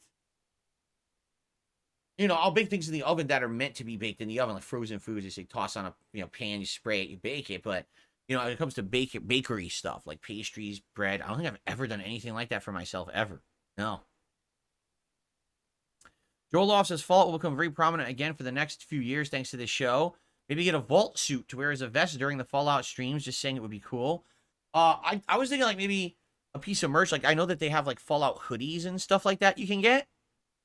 You know, I'll bake things in the oven that are meant to be baked in the oven, like frozen foods. You say toss on a pan, you spray it, you bake it. But when it comes to bakery stuff like pastries, bread, I don't think I've ever done anything like that for myself ever. No. Joel Loft says Fallout will become very prominent again for the next few years thanks to this show. Maybe get a vault suit to wear as a vest during the Fallout streams. Just saying it would be cool. I was thinking like maybe a piece of merch. Like I know that they have like Fallout hoodies and stuff like that you can get.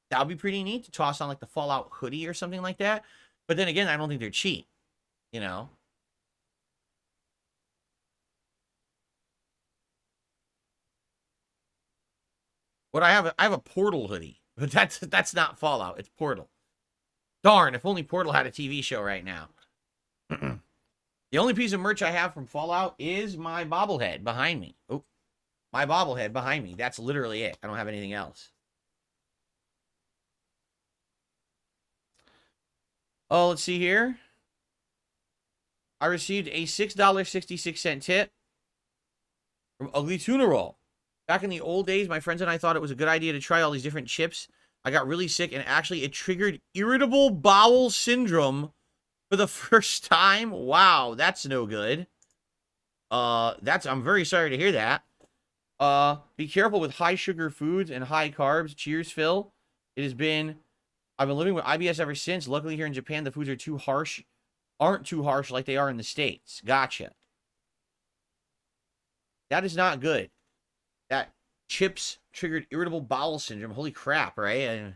That would be pretty neat to toss on like the Fallout hoodie or something like that. But then again, I don't think they're cheap. You know. What I have a Portal hoodie, but that's not Fallout. It's Portal. Darn! If only Portal had a TV show right now. The only piece of merch I have from Fallout is my bobblehead behind me. Oh, my bobblehead behind me. That's literally it. I don't have anything else. Oh, let's see here. I received a $6.66 tip from Ugly Tuna Roll. Back in the old days, my friends and I thought it was a good idea to try all these different chips. I got really sick, and actually it triggered irritable bowel syndrome for the first time. Wow, that's no good. I'm very sorry to hear that. Be careful with high sugar foods and high carbs. Cheers, Phil. I've been living with IBS ever since. Luckily here in Japan, the foods aren't too harsh like they are in the States. Gotcha. That is not good. That chips triggered irritable bowel syndrome. Holy crap, right?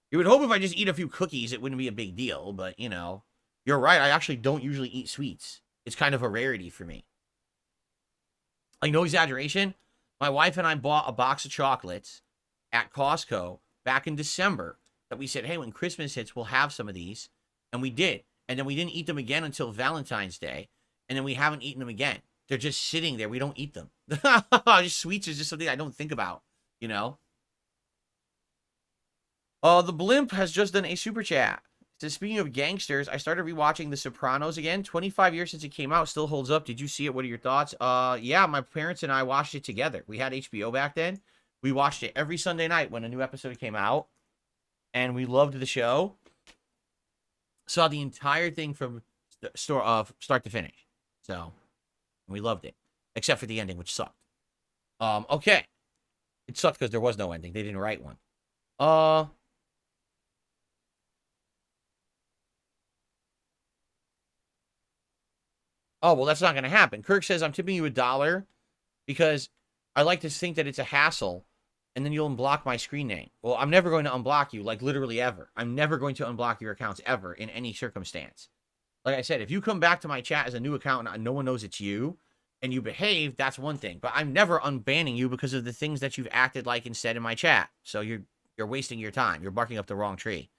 You would hope if I just eat a few cookies, it wouldn't be a big deal. But, you're right. I actually don't usually eat sweets. It's kind of a rarity for me. Like, no exaggeration. My wife and I bought a box of chocolates at Costco back in December that we said, hey, when Christmas hits, we'll have some of these. And we did. And then we didn't eat them again until Valentine's Day. And then we haven't eaten them again. They're just sitting there. We don't eat them. Sweets is just something I don't think about, The Blimp has just done a super chat. So speaking of gangsters, I started rewatching The Sopranos again. 25 years since it came out, still holds up. Did you see it? What are your thoughts? Yeah, my parents and I watched it together. We had HBO back then. We watched it every Sunday night when a new episode came out. And we loved the show. Saw the entire thing from start to finish. So, we loved it. Except for the ending, which sucked. Okay. It sucked because there was no ending. They didn't write one. Oh, well, that's not going to happen. Kirk says, I'm tipping you $1 because I like to think that it's a hassle, and then you'll unblock my screen name. Well, I'm never going to unblock you, like literally ever. I'm never going to unblock your accounts ever in any circumstance. Like I said, if you come back to my chat as a new account and no one knows it's you, and you behave, that's one thing. But I'm never unbanning you because of the things that you've acted like and said in my chat. So you're wasting your time. You're barking up the wrong tree.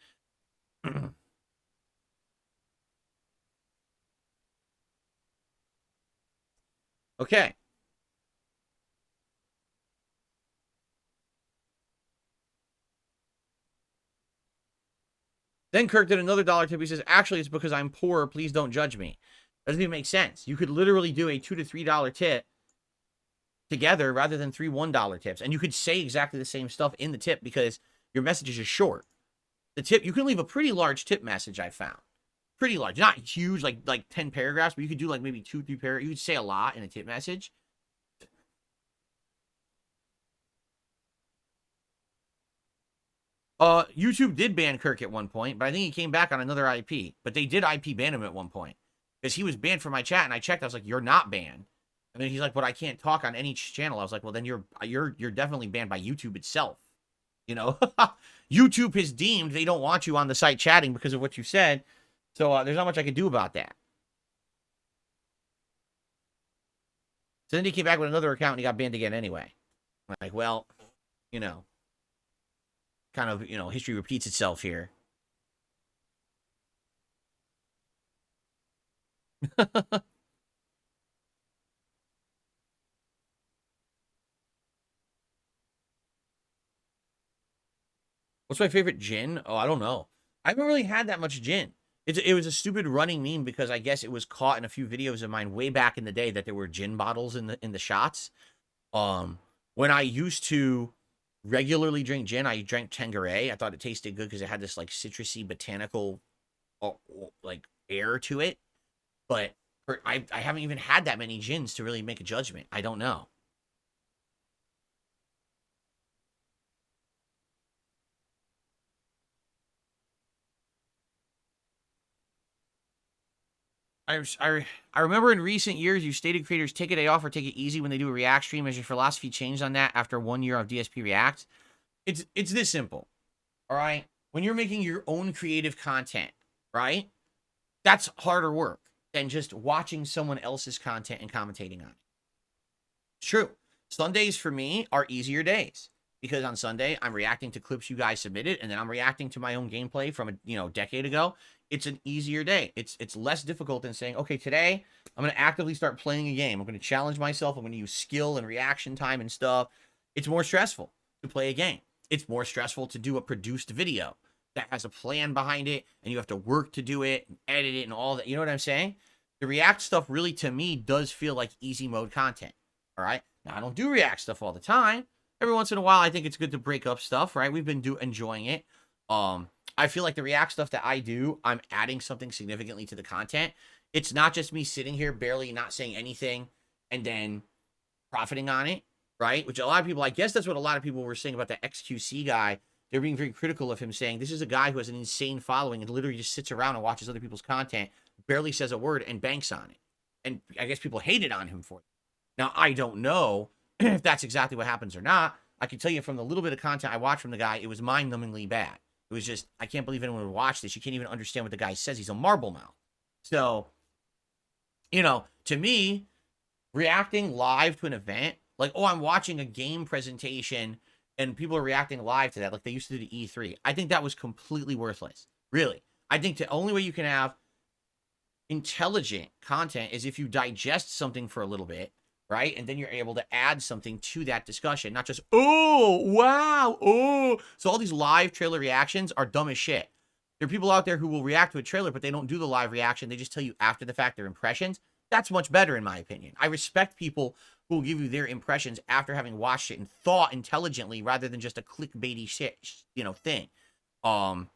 Okay. Then Kirk did another dollar tip. He says, actually, it's because I'm poor. Please don't judge me. Doesn't even make sense. You could literally do a $2 to $3 tip together rather than three $1 tips. And you could say exactly the same stuff in the tip because your messages are short. The tip, you can leave a pretty large tip message, I found. Pretty large. Not huge, like 10 paragraphs, but you could do like maybe 2, 3 paragraphs. You could say a lot in a tip message. YouTube did ban Kirk at one point, but I think he came back on another IP. But they did IP ban him at one point. Because he was banned from my chat, and I checked. I was like, "You're not banned." And then he's like, "But I can't talk on any channel." I was like, "Well, then you're definitely banned by YouTube itself." YouTube has deemed they don't want you on the site chatting because of what you said. So there's not much I can do about that. So then he came back with another account, and he got banned again anyway. I'm like, well, kind of, history repeats itself here. What's my favorite gin? Oh, I don't know. I haven't really had that much gin. It was a stupid running meme because I guess it was caught in a few videos of mine way back in the day that there were gin bottles in the shots. Um, when I used to regularly drink gin, I drank Tanqueray. I thought it tasted good because it had this like citrusy botanical like air to it. But I haven't even had that many gins to really make a judgment. I don't know. I remember in recent years you stated creators take a day off or take it easy when they do a React stream. Has your philosophy changed on that after 1 year of DSP React? It's this simple. All right. When you're making your own creative content, right? That's harder work than just watching someone else's content and commentating on it. It's true. Sundays for me are easier days because on Sunday I'm reacting to clips you guys submitted, and then I'm reacting to my own gameplay from a decade ago. It's an easier day. It's less difficult than saying, okay, today I'm going to actively start playing a game. I'm going to challenge myself. I'm going to use skill and reaction time and stuff. It's more stressful to play a game. It's more stressful to do a produced video that has a plan behind it, and you have to work to do it and edit it and all that. You know what I'm saying? The React stuff really, to me, does feel like easy mode content. All right. Now, I don't do React stuff all the time. Every once in a while, I think it's good to break up stuff, right? We've been enjoying it. I feel like the React stuff that I do, I'm adding something significantly to the content. It's not just me sitting here barely not saying anything and then profiting on it, right? Which a lot of people, I guess that's what a lot of people were saying about the XQC guy. They're being very critical of him, saying this is a guy who has an insane following and literally just sits around and watches other people's content, barely says a word, and banks on it. And I guess people hated on him for it. Now, I don't know if that's exactly what happens or not. I can tell you from the little bit of content I watched from the guy, it was mind-numbingly bad. It was just, I can't believe anyone would watch this. You can't even understand what the guy says. He's a marble mouth. So, to me, reacting live to an event, like, oh, I'm watching a game presentation and people are reacting live to that, like they used to do to E3. I think that was completely worthless. Really. I think the only way you can have intelligent content is if you digest something for a little bit, right? And then you're able to add something to that discussion, not just, oh, wow, oh. So all these live trailer reactions are dumb as shit. There are people out there who will react to a trailer, but they don't do the live reaction. They just tell you after the fact their impressions. That's much better, in my opinion. I respect people who will give you their impressions after having watched it and thought intelligently rather than just a clickbaity shit, thing. And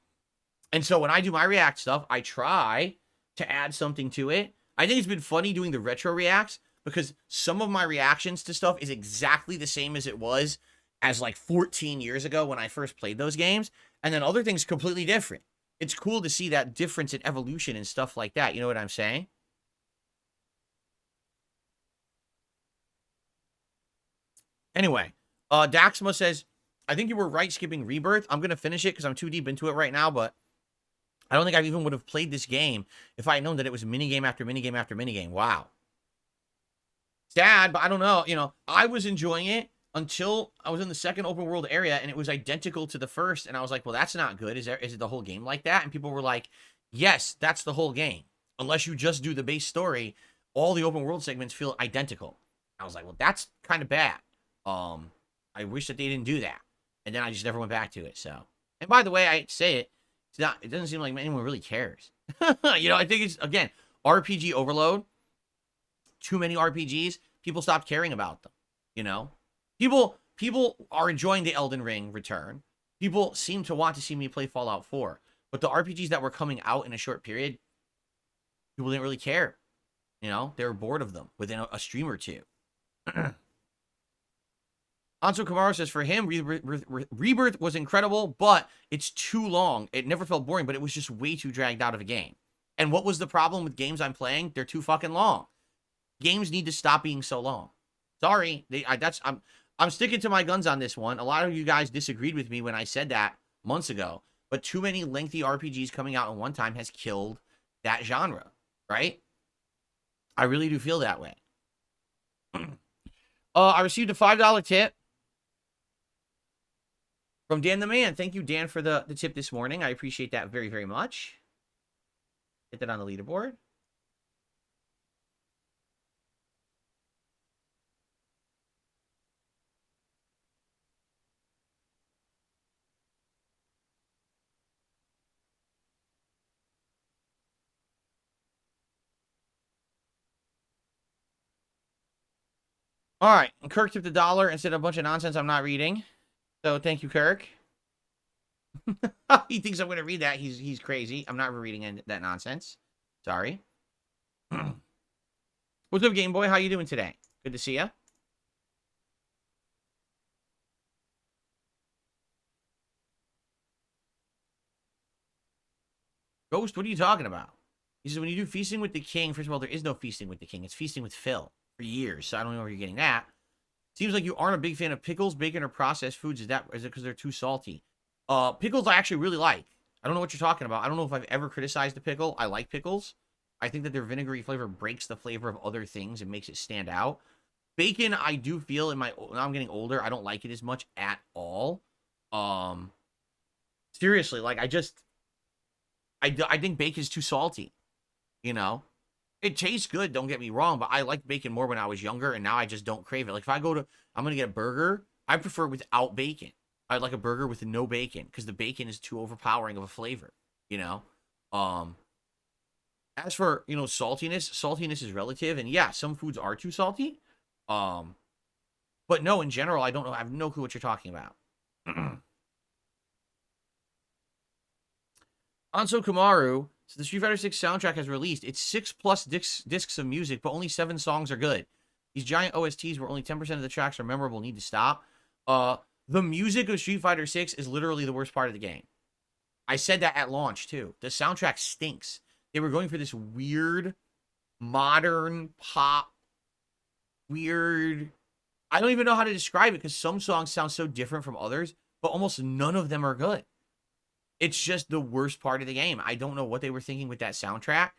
so when I do my react stuff, I try to add something to it. I think it's been funny doing the retro reacts because some of my reactions to stuff is exactly the same as it was as like 14 years ago when I first played those games. And then other things completely different. It's cool to see that difference in evolution and stuff like that. You know what I'm saying? Anyway, Daxma says, I think you were right skipping Rebirth. I'm going to finish it because I'm too deep into it right now, but I don't think I even would have played this game if I had known that it was minigame after minigame after minigame. Wow. Sad, but I don't know. I was enjoying it until I was in the second open world area and it was identical to the first. And I was like, well, that's not good. Is it the whole game like that? And people were like, yes, that's the whole game. Unless you just do the base story, all the open world segments feel identical. I was like, well, that's kind of bad. I wish that they didn't do that. And then I just never went back to it. So, and by the way, I say it, it doesn't seem like anyone really cares. I think it's, again, RPG overload. Too many RPGs, people stopped caring about them. People are enjoying the Elden Ring return. People seem to want to see me play Fallout 4. But the RPGs that were coming out in a short period, people didn't really care. They were bored of them within a stream or two. Anso Kamaro says, for him, Rebirth was incredible, but it's too long. It never felt boring, but it was just way too dragged out of a game. And what was the problem with games I'm playing? They're too fucking long. Games need to stop being so long. Sorry, I'm sticking to my guns on this one. A lot of you guys disagreed with me when I said that months ago, but too many lengthy RPGs coming out at one time has killed that genre, right? I really do feel that way. I received a $5 tip from Dan the Man. Thank you, Dan, for the tip this morning. I appreciate that very, very much. Hit that on the leaderboard. All right. And Kirk tipped $1 and said a bunch of nonsense I'm not reading. So thank you, Kirk. He thinks I'm going to read that. He's crazy. I'm not reading that nonsense. Sorry. What's up, Game Boy? How you doing today? Good to see you. Ghost, what are you talking about? He says, when you do feasting with the king, first of all, there is no feasting with the king. It's feasting with Phil for years. So I don't know where you're getting that. Seems like you aren't a big fan of pickles, bacon, or processed foods. Is it because they're too salty? Pickles I actually really like. I don't know what you're talking about. I don't know if I've ever criticized a pickle. I like pickles. I think that their vinegary flavor breaks the flavor of other things and makes it stand out. Bacon, I do feel now I'm getting older, I don't like it as much at all. Seriously, like I think bacon's too salty, you know? It tastes good, don't get me wrong, but I liked bacon more when I was younger, and now I just don't crave it. Like, if I'm going to get a burger, I prefer without bacon. I'd like a burger with no bacon, because the bacon is too overpowering of a flavor, you know? As for, saltiness is relative, and yeah, some foods are too salty. But no, in general, I don't know. I have no clue what you're talking about. Anso Kamaru, so the Street Fighter 6 soundtrack has released. It's 6+ discs of music, but only 7 songs are good. These giant OSTs where only 10% of the tracks are memorable need to stop. The music of Street Fighter 6 is literally the worst part of the game. I said that at launch, too. The soundtrack stinks. They were going for this weird, modern, pop, weird... I don't even know how to describe it, because some songs sound so different from others, but almost none of them are good. It's just the worst part of the game. I don't know what they were thinking with that soundtrack.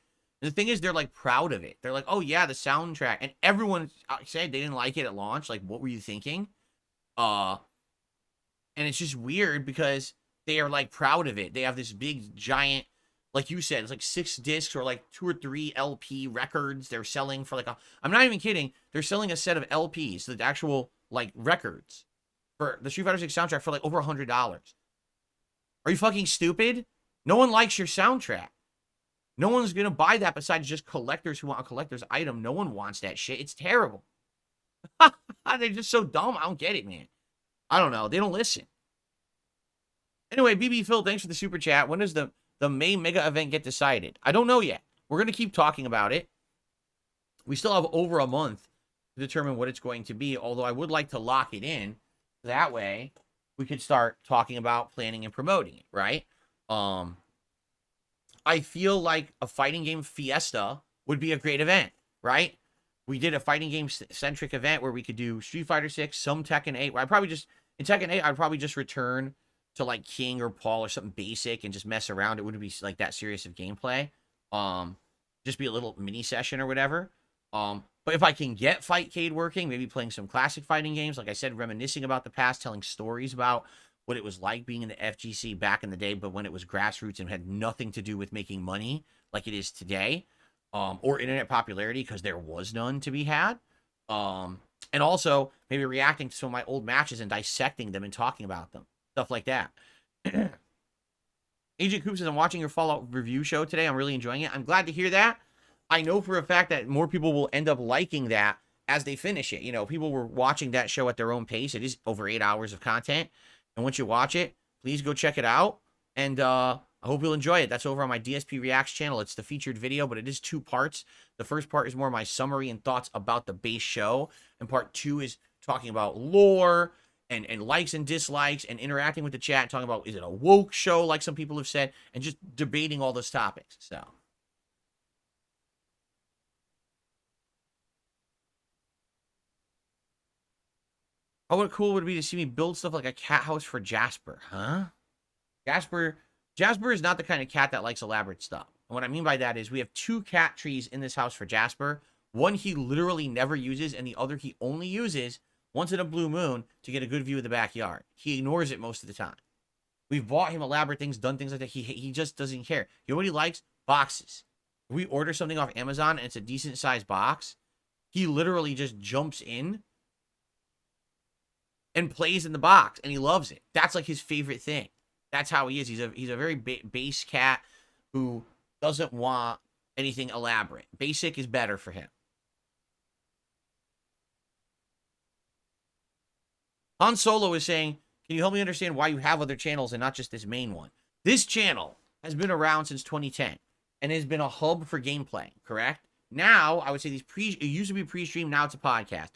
And the thing is, they're like proud of it. They're like, oh yeah, the soundtrack. And everyone said they didn't like it at launch. Like, what were you thinking? And it's just weird because they are like proud of it. They have this big giant, like you said, it's like 6 discs or like 2 or 3 LP records. They're selling for I'm not even kidding. They're selling a set of LPs, the actual like records for the Street Fighter 6 soundtrack for like over $100. Are you fucking stupid? No one likes your soundtrack. No one's going to buy that besides just collectors who want a collector's item. No one wants that shit. It's terrible. They're just so dumb. I don't get it, man. I don't know. They don't listen. Anyway, BB Phil, thanks for the super chat. When does the May mega event get decided? I don't know yet. We're going to keep talking about it. We still have over a month to determine what it's going to be, although I would like to lock it in. That way, we could start talking about planning and promoting it, right? I feel like a fighting game fiesta would be a great event, right? We did a fighting game centric event where we could do Street Fighter 6, some Tekken 8. Where in Tekken 8, I'd probably just return to like King or Paul or something basic and just mess around. It wouldn't be like that serious of gameplay. Just be a little mini session or whatever. But if I can get Fightcade working, maybe playing some classic fighting games, like I said, reminiscing about the past, telling stories about what it was like being in the FGC back in the day, but when it was grassroots and had nothing to do with making money like it is today, or internet popularity, because there was none to be had. And also maybe reacting to some of my old matches and dissecting them and talking about them, stuff like that. Agent Coop says, I'm watching your Fallout review show today. I'm really enjoying it. I'm glad to hear that. I know for a fact that more people will end up liking that as they finish it. You know, people were watching that show at their own pace. It is over 8 hours of content. And once you watch it, please go check it out. And I hope you'll enjoy it. That's over on my DSP Reacts channel. It's the featured video, but it is 2 parts. The first part is more my summary and thoughts about the base show. And part 2 is talking about lore and likes and dislikes and interacting with the chat, talking about, is it a woke show, like some people have said, and just debating all those topics. So... how cool would it be to see me build stuff like a cat house for Jasper, huh? Jasper is not the kind of cat that likes elaborate stuff. And what I mean by that is we have 2 cat trees in this house for Jasper. One he literally never uses, and the other he only uses once in a blue moon to get a good view of the backyard. He ignores it most of the time. We've bought him elaborate things, done things like that. He just doesn't care. You know what he likes? Boxes. If we order something off Amazon and it's a decent sized box, he literally just jumps in and plays in the box, and he loves it. That's like his favorite thing. That's how he is. He's a very base cat who doesn't want anything elaborate. Basic is better for him. Han Solo is saying, can you help me understand why you have other channels and not just this main one? This channel has been around since 2010 and has been a hub for gameplay, correct? Now, I would say it used to be pre-stream, now it's a podcast.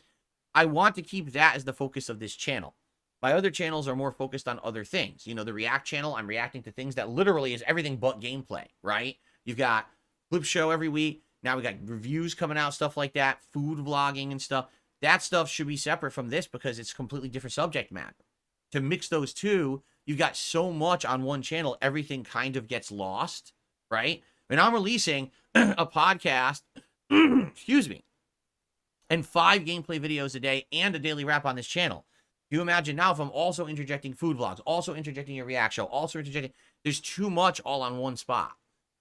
I want to keep that as the focus of this channel. My other channels are more focused on other things. You know, the React channel, I'm reacting to things that literally is everything but gameplay, right? You've got Clip Show every week. Now we got reviews coming out, stuff like that, food vlogging and stuff. That stuff should be separate from this because it's completely different subject matter. To mix those two, you've got so much on one channel, everything kind of gets lost, right? And I'm releasing a podcast, excuse me, and 5 gameplay videos a day and a daily wrap on this channel. You imagine now if I'm also interjecting food vlogs, also interjecting a react show, also interjecting, there's too much all on one spot.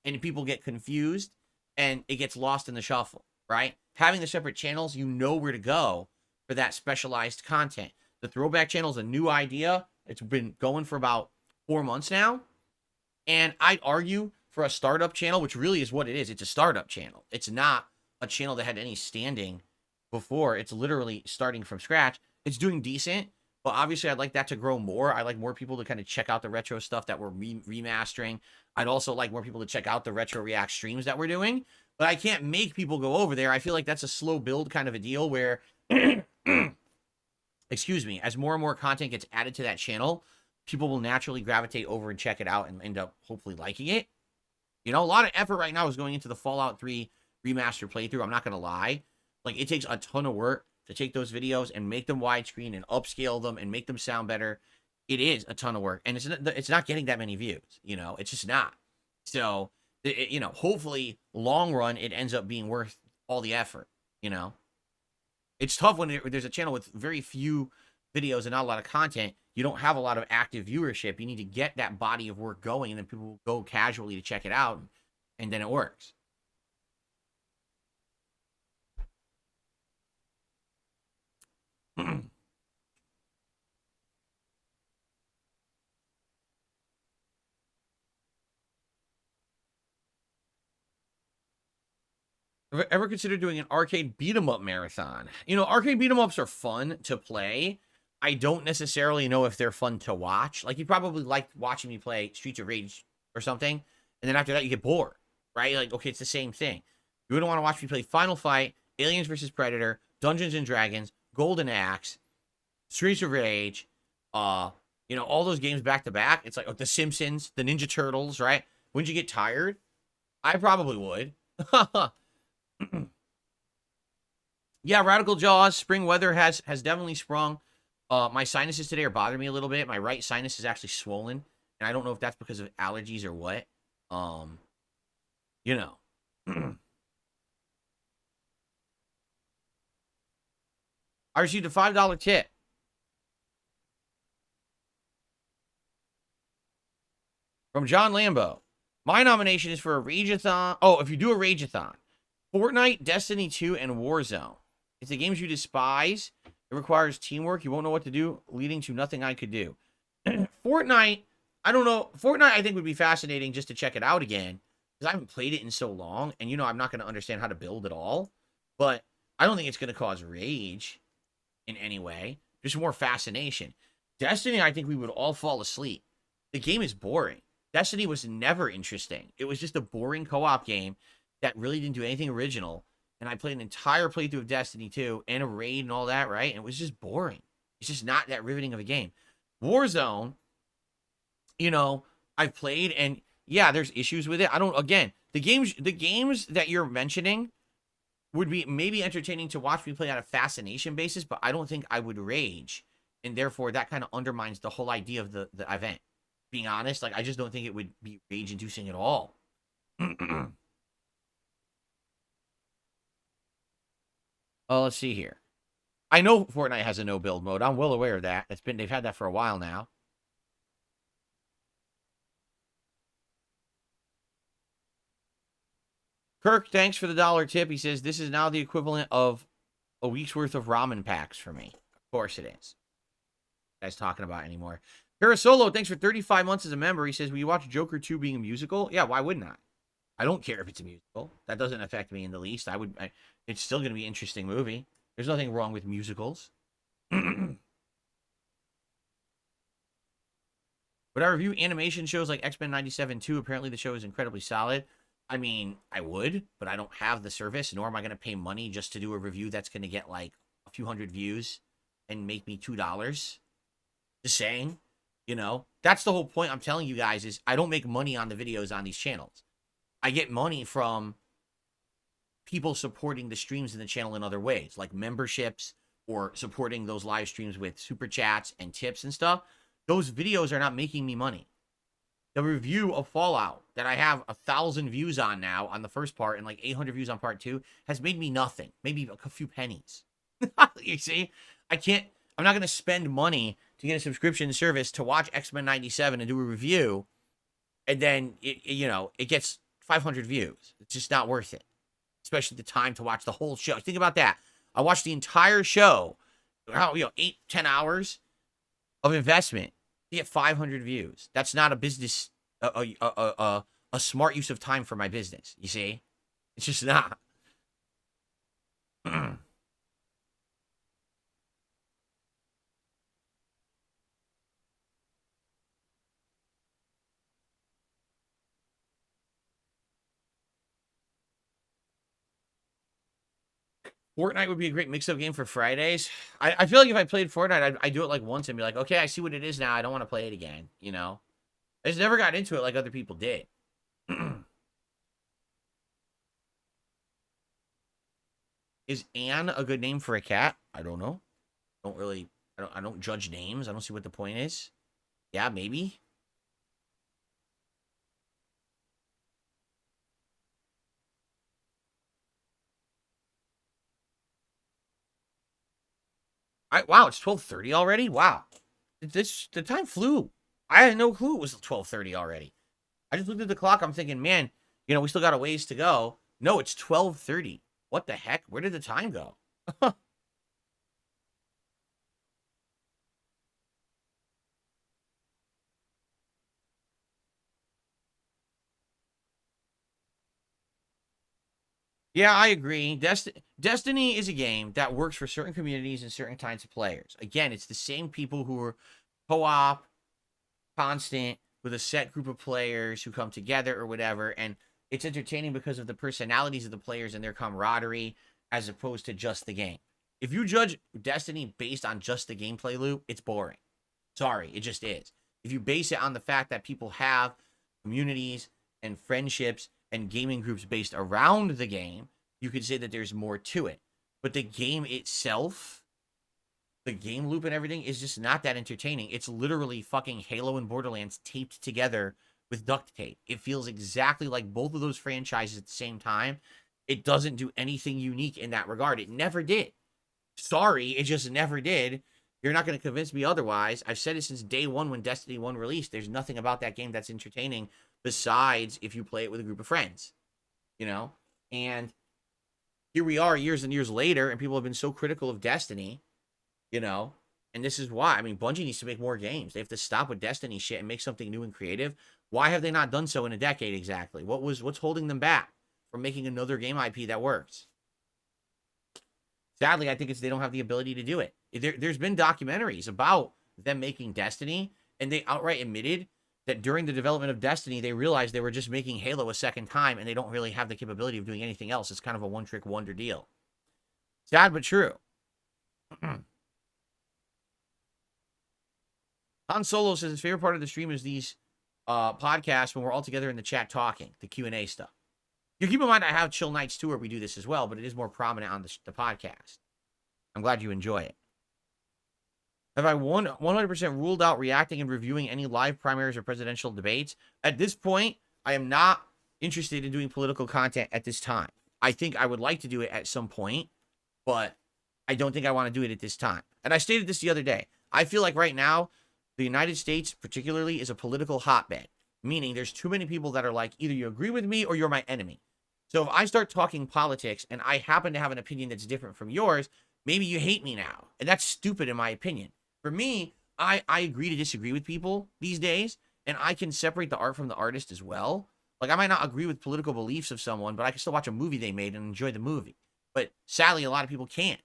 And people get confused and it gets lost in the shuffle, right? Having the separate channels, you know where to go for that specialized content. The Throwback channel is a new idea. It's been going for about 4 months now. And I'd argue for a startup channel, which really is what it is. It's a startup channel. It's not a channel that had any standing before. It's literally starting from scratch. It's doing decent, but obviously I'd like that to grow more. I like more people to kind of check out the retro stuff that we're remastering. I'd also like more people to check out the retro react streams that we're doing, but I can't make people go over there. I feel like that's a slow build kind of a deal where, excuse me, as more and more content gets added to that channel, people will naturally gravitate over and check it out and end up hopefully liking it. You know, a lot of effort right now is going into the Fallout 3 remaster playthrough. I'm not going to lie. Like, it takes a ton of work to take those videos and make them widescreen and upscale them and make them sound better. It is a ton of work. And it's not getting that many views. You know, it's just not. So, you know, hopefully, long run, it ends up being worth all the effort, you know. It's tough when there's a channel with very few videos and not a lot of content. You don't have a lot of active viewership. You need to get that body of work going, and then people will go casually to check it out, and then it works. Ever consider doing an arcade beat-em-up marathon? You know, arcade beat-em-ups are fun to play. I don't necessarily know if they're fun to watch. Like, you probably like watching me play Streets of Rage or something, and then after that you get bored, right? Like, okay, it's the same thing. You wouldn't want to watch me play Final Fight, Aliens vs. Predator, Dungeons and Dragons, Golden Axe, Streets of Rage, you know, all those games back to back. It's like, oh, The Simpsons, the Ninja Turtles, right? Wouldn't you get tired? I probably would. Yeah, Radical Jaws, spring weather has definitely sprung. My sinuses today are bothering me a little bit. My right sinus is actually swollen, and I don't know if that's because of allergies or what. You know. I received a $5 tip. From John Lambo. My nomination is for a Rageathon. Oh, if you do a Rageathon. Fortnite, Destiny 2, and Warzone. It's the games you despise. It requires teamwork. You won't know what to do, leading to nothing I could do. Fortnite, I don't know. Fortnite, I think, would be fascinating just to check it out again. Because I haven't played it in so long. And, you know, I'm not going to understand how to build at all. But I don't think it's going to cause rage in any way. Just more fascination. Destiny, I think we would all fall asleep. The game is boring. Destiny was never interesting. It was just a boring co-op game that really didn't do anything original. And I played an entire playthrough of Destiny 2 and a raid and all that, right? And it was just boring. It's just not that riveting of a game. Warzone, you know, I've played, and yeah, there's issues with it. Again, the games that you're mentioning would be maybe entertaining to watch me play on a fascination basis, but I don't think I would rage. And therefore, that kind of undermines the whole idea of the event. Being honest, like, I just don't think it would be rage-inducing at all. Oh, let's see here. I know Fortnite has a no-build mode. I'm well aware of that. They've had that for a while now. Kirk, thanks for the $1 tip. He says, this is now the equivalent of a week's worth of ramen packs for me. Of course it is. Guys talking about anymore. Parasolo, thanks for 35 months as a member. He says, will you watch Joker 2 being a musical? Yeah, why wouldn't I? I don't care if it's a musical. That doesn't affect me in the least. It's still going to be an interesting movie. There's nothing wrong with musicals. Would I review animation shows like X-Men 97 too? Apparently the show is incredibly solid. I mean, I would, but I don't have the service, nor am I going to pay money just to do a review that's going to get like a few hundred views and make me $2. Just saying, that's the whole point I'm telling you guys is I don't make money on the videos on these channels. I get money from people supporting the streams in the channel in other ways, like memberships or supporting those live streams with super chats and tips and stuff. Those videos are not making me money. The review of Fallout that I have 1,000 views on now on the first part and like 800 views on part 2 has made me nothing, maybe a few pennies. You see, I'm not going to spend money to get a subscription service to watch X-Men 97 and do a review, and then it gets 500 views. It's just not worth it, especially the time to watch the whole show. Think about that. I watched the entire show, 8-10 hours of investment to get 500 views. That's not a business, a smart use of time for my business. You see, it's just not. Fortnite would be a great mix-up game for Fridays. I feel like if I played Fortnite, I'd do it like once and be like, okay, I see what it is now. I don't want to play it again, I just never got into it like other people did. Is Anne a good name for a cat? I don't know. I don't judge names. I don't see what the point is. Yeah, maybe. Wow, it's 12:30 already? Wow. The time flew. I had no clue it was 12:30 already. I just looked at the clock. I'm thinking, man, we still got a ways to go. No, it's 12:30. What the heck? Where did the time go? Yeah, I agree. Destiny is a game that works for certain communities and certain kinds of players. Again, it's the same people who are co-op, constant, with a set group of players who come together or whatever, and it's entertaining because of the personalities of the players and their camaraderie as opposed to just the game. If you judge Destiny based on just the gameplay loop, it's boring. Sorry, it just is. If you base it on the fact that people have communities and friendships and gaming groups based around the game, you could say that there's more to it. But the game itself, the game loop and everything is just not that entertaining. It's literally fucking Halo and Borderlands taped together with duct tape. It feels exactly like both of those franchises at the same time. It doesn't do anything unique in that regard. It never did. Sorry, it just never did. You're not going to convince me otherwise. I've said it since day one when Destiny 1 released. There's nothing about that game that's entertaining besides if you play it with a group of friends, And here we are years and years later, and people have been so critical of Destiny, and this is why. I mean, Bungie needs to make more games. They have to stop with Destiny shit and make something new and creative. Why have they not done so in a decade exactly? What's holding them back from making another game IP that works? Sadly, I think they don't have the ability to do it. There's been documentaries about them making Destiny, and they outright admitted that during the development of Destiny, they realized they were just making Halo a second time, and they don't really have the capability of doing anything else. It's kind of a one-trick wonder deal. Sad but true. Han Solo says his favorite part of the stream is these podcasts when we're all together in the chat talking, the Q&A stuff. You keep in mind I have chill nights too where we do this as well, but it is more prominent on the podcast. I'm glad you enjoy it. Have I 100% ruled out reacting and reviewing any live primaries or presidential debates? At this point, I am not interested in doing political content at this time. I think I would like to do it at some point, but I don't think I want to do it at this time. And I stated this the other day. I feel like right now, the United States particularly is a political hotbed, meaning there's too many people that are like, either you agree with me or you're my enemy. So if I start talking politics and I happen to have an opinion that's different from yours, maybe you hate me now. And that's stupid in my opinion. For me, I agree to disagree with people these days, and I can separate the art from the artist as well. Like, I might not agree with political beliefs of someone, but I can still watch a movie they made and enjoy the movie. But sadly, a lot of people can't.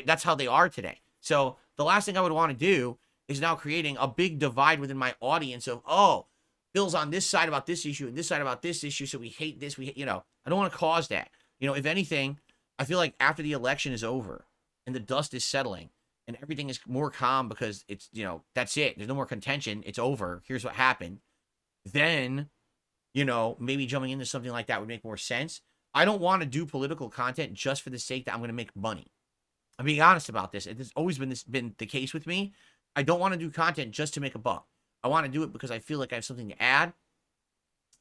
That's how they are today. So the last thing I would want to do is now creating a big divide within my audience of, oh, Bill's on this side about this issue and this side about this issue, so we hate this. I don't want to cause that. If anything, I feel like after the election is over and the dust is settling and everything is more calm because it's, that's it. There's no more contention. It's over. Here's what happened. Then, maybe jumping into something like that would make more sense. I don't want to do political content just for the sake that I'm going to make money. I'm being honest about this. It's always been the case with me. I don't want to do content just to make a buck. I want to do it because I feel like I have something to add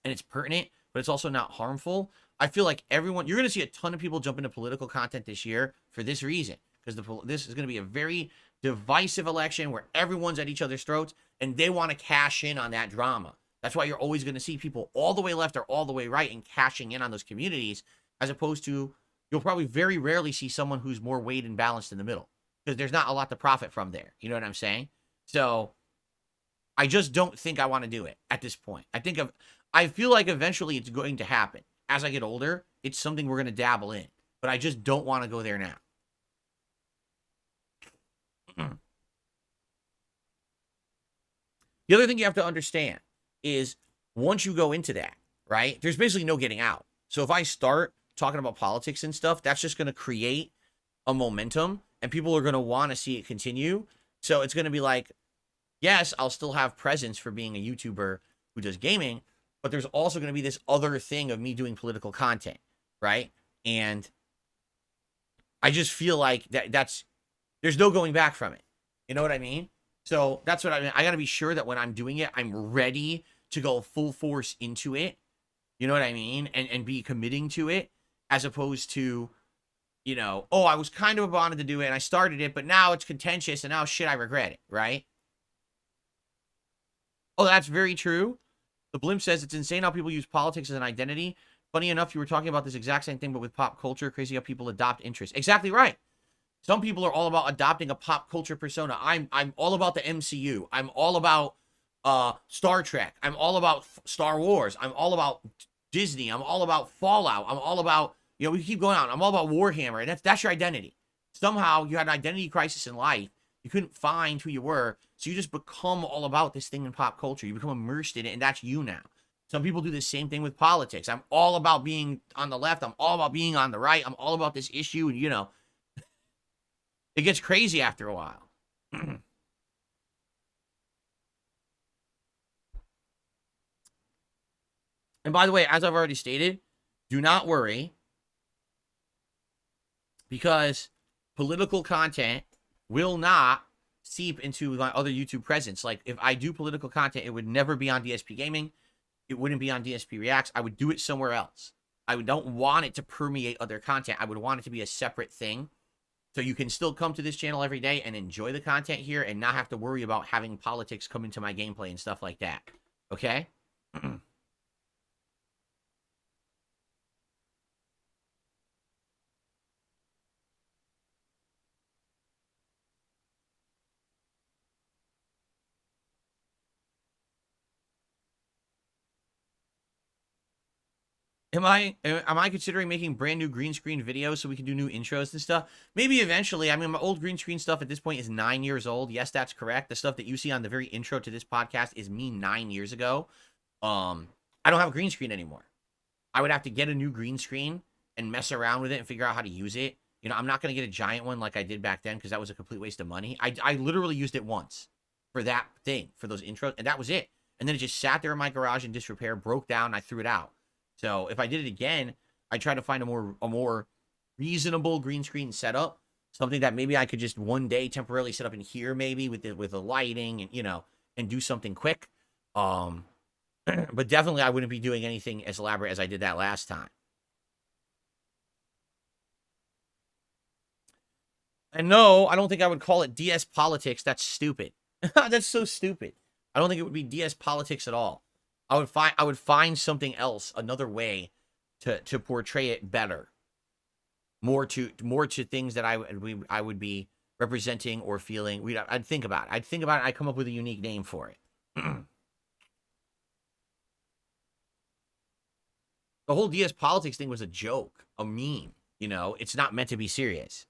and it's pertinent, but it's also not harmful. I feel like you're going to see a ton of people jump into political content this year for this reason, because this is going to be a very divisive election where everyone's at each other's throats and they want to cash in on that drama. That's why you're always going to see people all the way left or all the way right and cashing in on those communities, as opposed to you'll probably very rarely see someone who's more weighed and balanced in the middle, because there's not a lot to profit from there. You know what I'm saying? So I just don't think I want to do it at this point. I feel like eventually it's going to happen. As I get older, it's something we're going to dabble in, but I just don't want to go there now. The other thing you have to understand is once you go into that, right, there's basically no getting out. So if I start talking about politics and stuff, that's just going to create a momentum and people are going to want to see it continue. So it's going to be like, yes, I'll still have presence for being a YouTuber who does gaming, but there's also going to be this other thing of me doing political content, right? And I just feel like there's no going back from it. You know what I mean? So that's what I mean. I got to be sure that when I'm doing it, I'm ready to go full force into it. You know what I mean? And be committing to it, as opposed to, I was kind of wanted to do it and I started it, but now it's contentious and now shit, I regret it, right? Oh, that's very true. The Blimp says it's insane how people use politics as an identity. Funny enough, you were talking about this exact same thing, but with pop culture. Crazy how people adopt interests. Exactly right. Some people are all about adopting a pop culture persona. I'm all about the MCU. I'm all about Star Trek. I'm all about Star Wars. I'm all about Disney. I'm all about Fallout. I'm all about, we keep going on. I'm all about Warhammer. And that's your identity. Somehow you had an identity crisis in life. You couldn't find who you were. So you just become all about this thing in pop culture. You become immersed in it, and that's you now. Some people do the same thing with politics. I'm all about being on the left. I'm all about being on the right. I'm all about this issue. And, it gets crazy after a while. And by the way, as I've already stated, do not worry, because political content will not seep into my other YouTube presence. Like, if I do political content, it would never be on DSPGaming. It wouldn't be on DSP Reacts. I would do it somewhere else. I don't want it to permeate other content. I would want it to be a separate thing. So you can still come to this channel every day and enjoy the content here and not have to worry about having politics come into my gameplay and stuff like that. Okay? Am I considering making brand new green screen videos so we can do new intros and stuff? Maybe eventually. I mean, my old green screen stuff at this point is 9 years old. Yes, that's correct. The stuff that you see on the very intro to this podcast is me 9 years ago. I don't have a green screen anymore. I would have to get a new green screen and mess around with it and figure out how to use it. I'm not going to get a giant one like I did back then because that was a complete waste of money. I literally used it once for that thing, for those intros, and that was it. And then it just sat there in my garage in disrepair, broke down, and I threw it out. So if I did it again, I try to find a more reasonable green screen setup, something that maybe I could just one day temporarily set up in here, maybe with the lighting and and do something quick. But definitely I wouldn't be doing anything as elaborate as I did that last time. And no, I don't think I would call it DS politics. That's stupid. That's so stupid. I don't think it would be DS politics at all. I would find something else, another way to portray it better. More to things that I would be representing or feeling. I'd think about it. I'd come up with a unique name for it. The whole DS politics thing was a joke, a meme. It's not meant to be serious.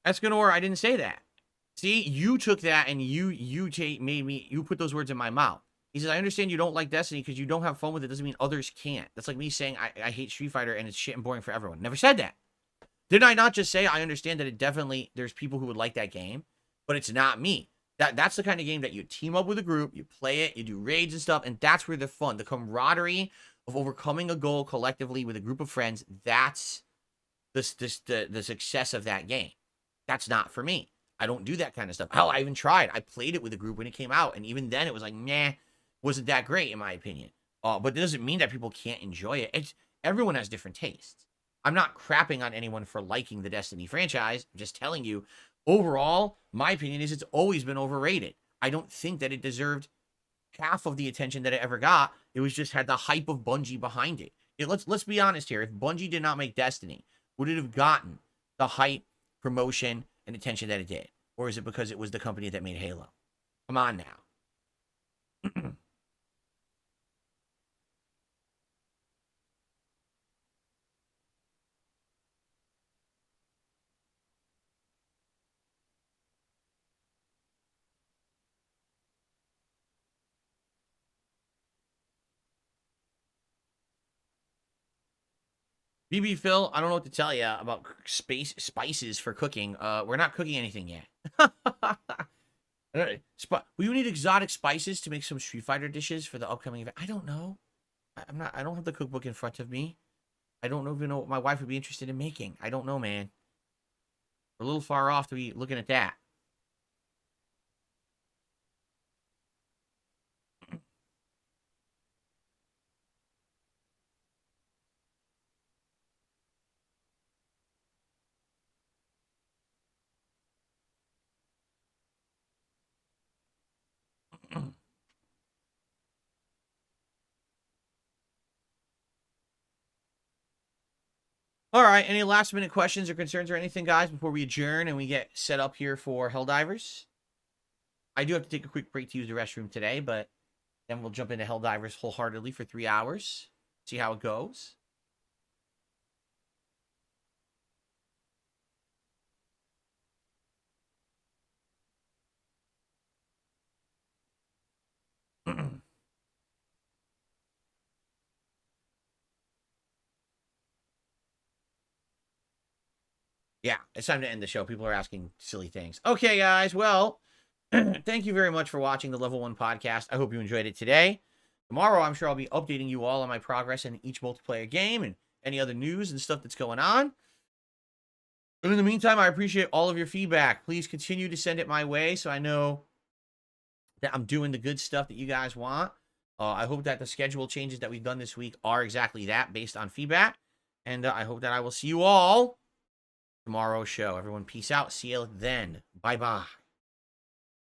Escanor, I didn't say that. See, you took that and you put those words in my mouth. He says, I understand you don't like Destiny because you don't have fun with it. Doesn't mean others can't. That's like me saying I hate Street Fighter and it's shit and boring for everyone. Never said that. Didn't I not just say I understand that there's people who would like that game, but it's not me. That's the kind of game that you team up with a group, you play it, you do raids and stuff, and that's where the fun, the camaraderie of overcoming a goal collectively with a group of friends, that's the success of that game. That's not for me. I don't do that kind of stuff. Hell, I even tried. I played it with a group when it came out, and even then it was like, nah, wasn't that great in my opinion. But it doesn't mean that people can't enjoy it. Everyone has different tastes. I'm not crapping on anyone for liking the Destiny franchise. I'm just telling you, overall, my opinion is it's always been overrated. I don't think that it deserved half of the attention that it ever got. It was just had the hype of Bungie behind it. Let's be honest here. If Bungie did not make Destiny, would it have gotten the hype, promotion, and attention that it did? Or is it because it was the company that made Halo? Come on now. BB Phil, I don't know what to tell you about spices for cooking. We're not cooking anything yet. We need exotic spices to make some Street Fighter dishes for the upcoming event. I don't know. I don't have the cookbook in front of me. I don't even know what my wife would be interested in making. I don't know, man. We're a little far off to be looking at that. All right. Any last minute questions or concerns or anything, guys, before we adjourn and we get set up here for Helldivers? I do have to take a quick break to use the restroom today, but then we'll jump into Helldivers wholeheartedly for 3 hours. See how it goes. Yeah, it's time to end the show. People are asking silly things. Okay, guys. Well, thank you very much for watching the Level 1 podcast. I hope you enjoyed it today. Tomorrow, I'm sure I'll be updating you all on my progress in each multiplayer game and any other news and stuff that's going on. But in the meantime, I appreciate all of your feedback. Please continue to send it my way so I know that I'm doing the good stuff that you guys want. I hope that the schedule changes that we've done this week are exactly that, based on feedback. And I hope that I will see you all tomorrow's show. Everyone, peace out. See you then. Bye-bye.